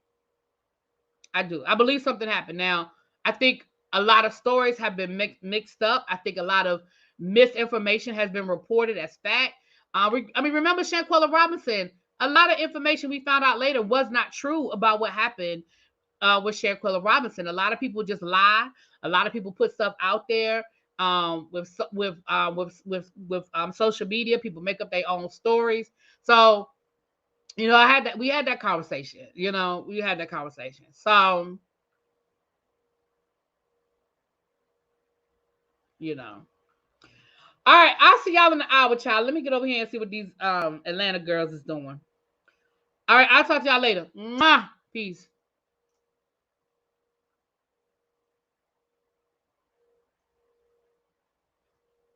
I do. I believe something happened. Now, I think a lot of stories have been mixed up. I think a lot of misinformation has been reported as fact. Remember Shanquella Robinson? A lot of information we found out later was not true about what happened with Shanquella Robinson. A lot of people just lie. A lot of people put stuff out there with social media. People make up their own stories. So we had that conversation. We had that conversation. So, you know. All right, I'll see y'all in the hour, child. Let me get over here and see what these Atlanta girls is doing. All right, I'll talk to y'all later. Mwah. Peace.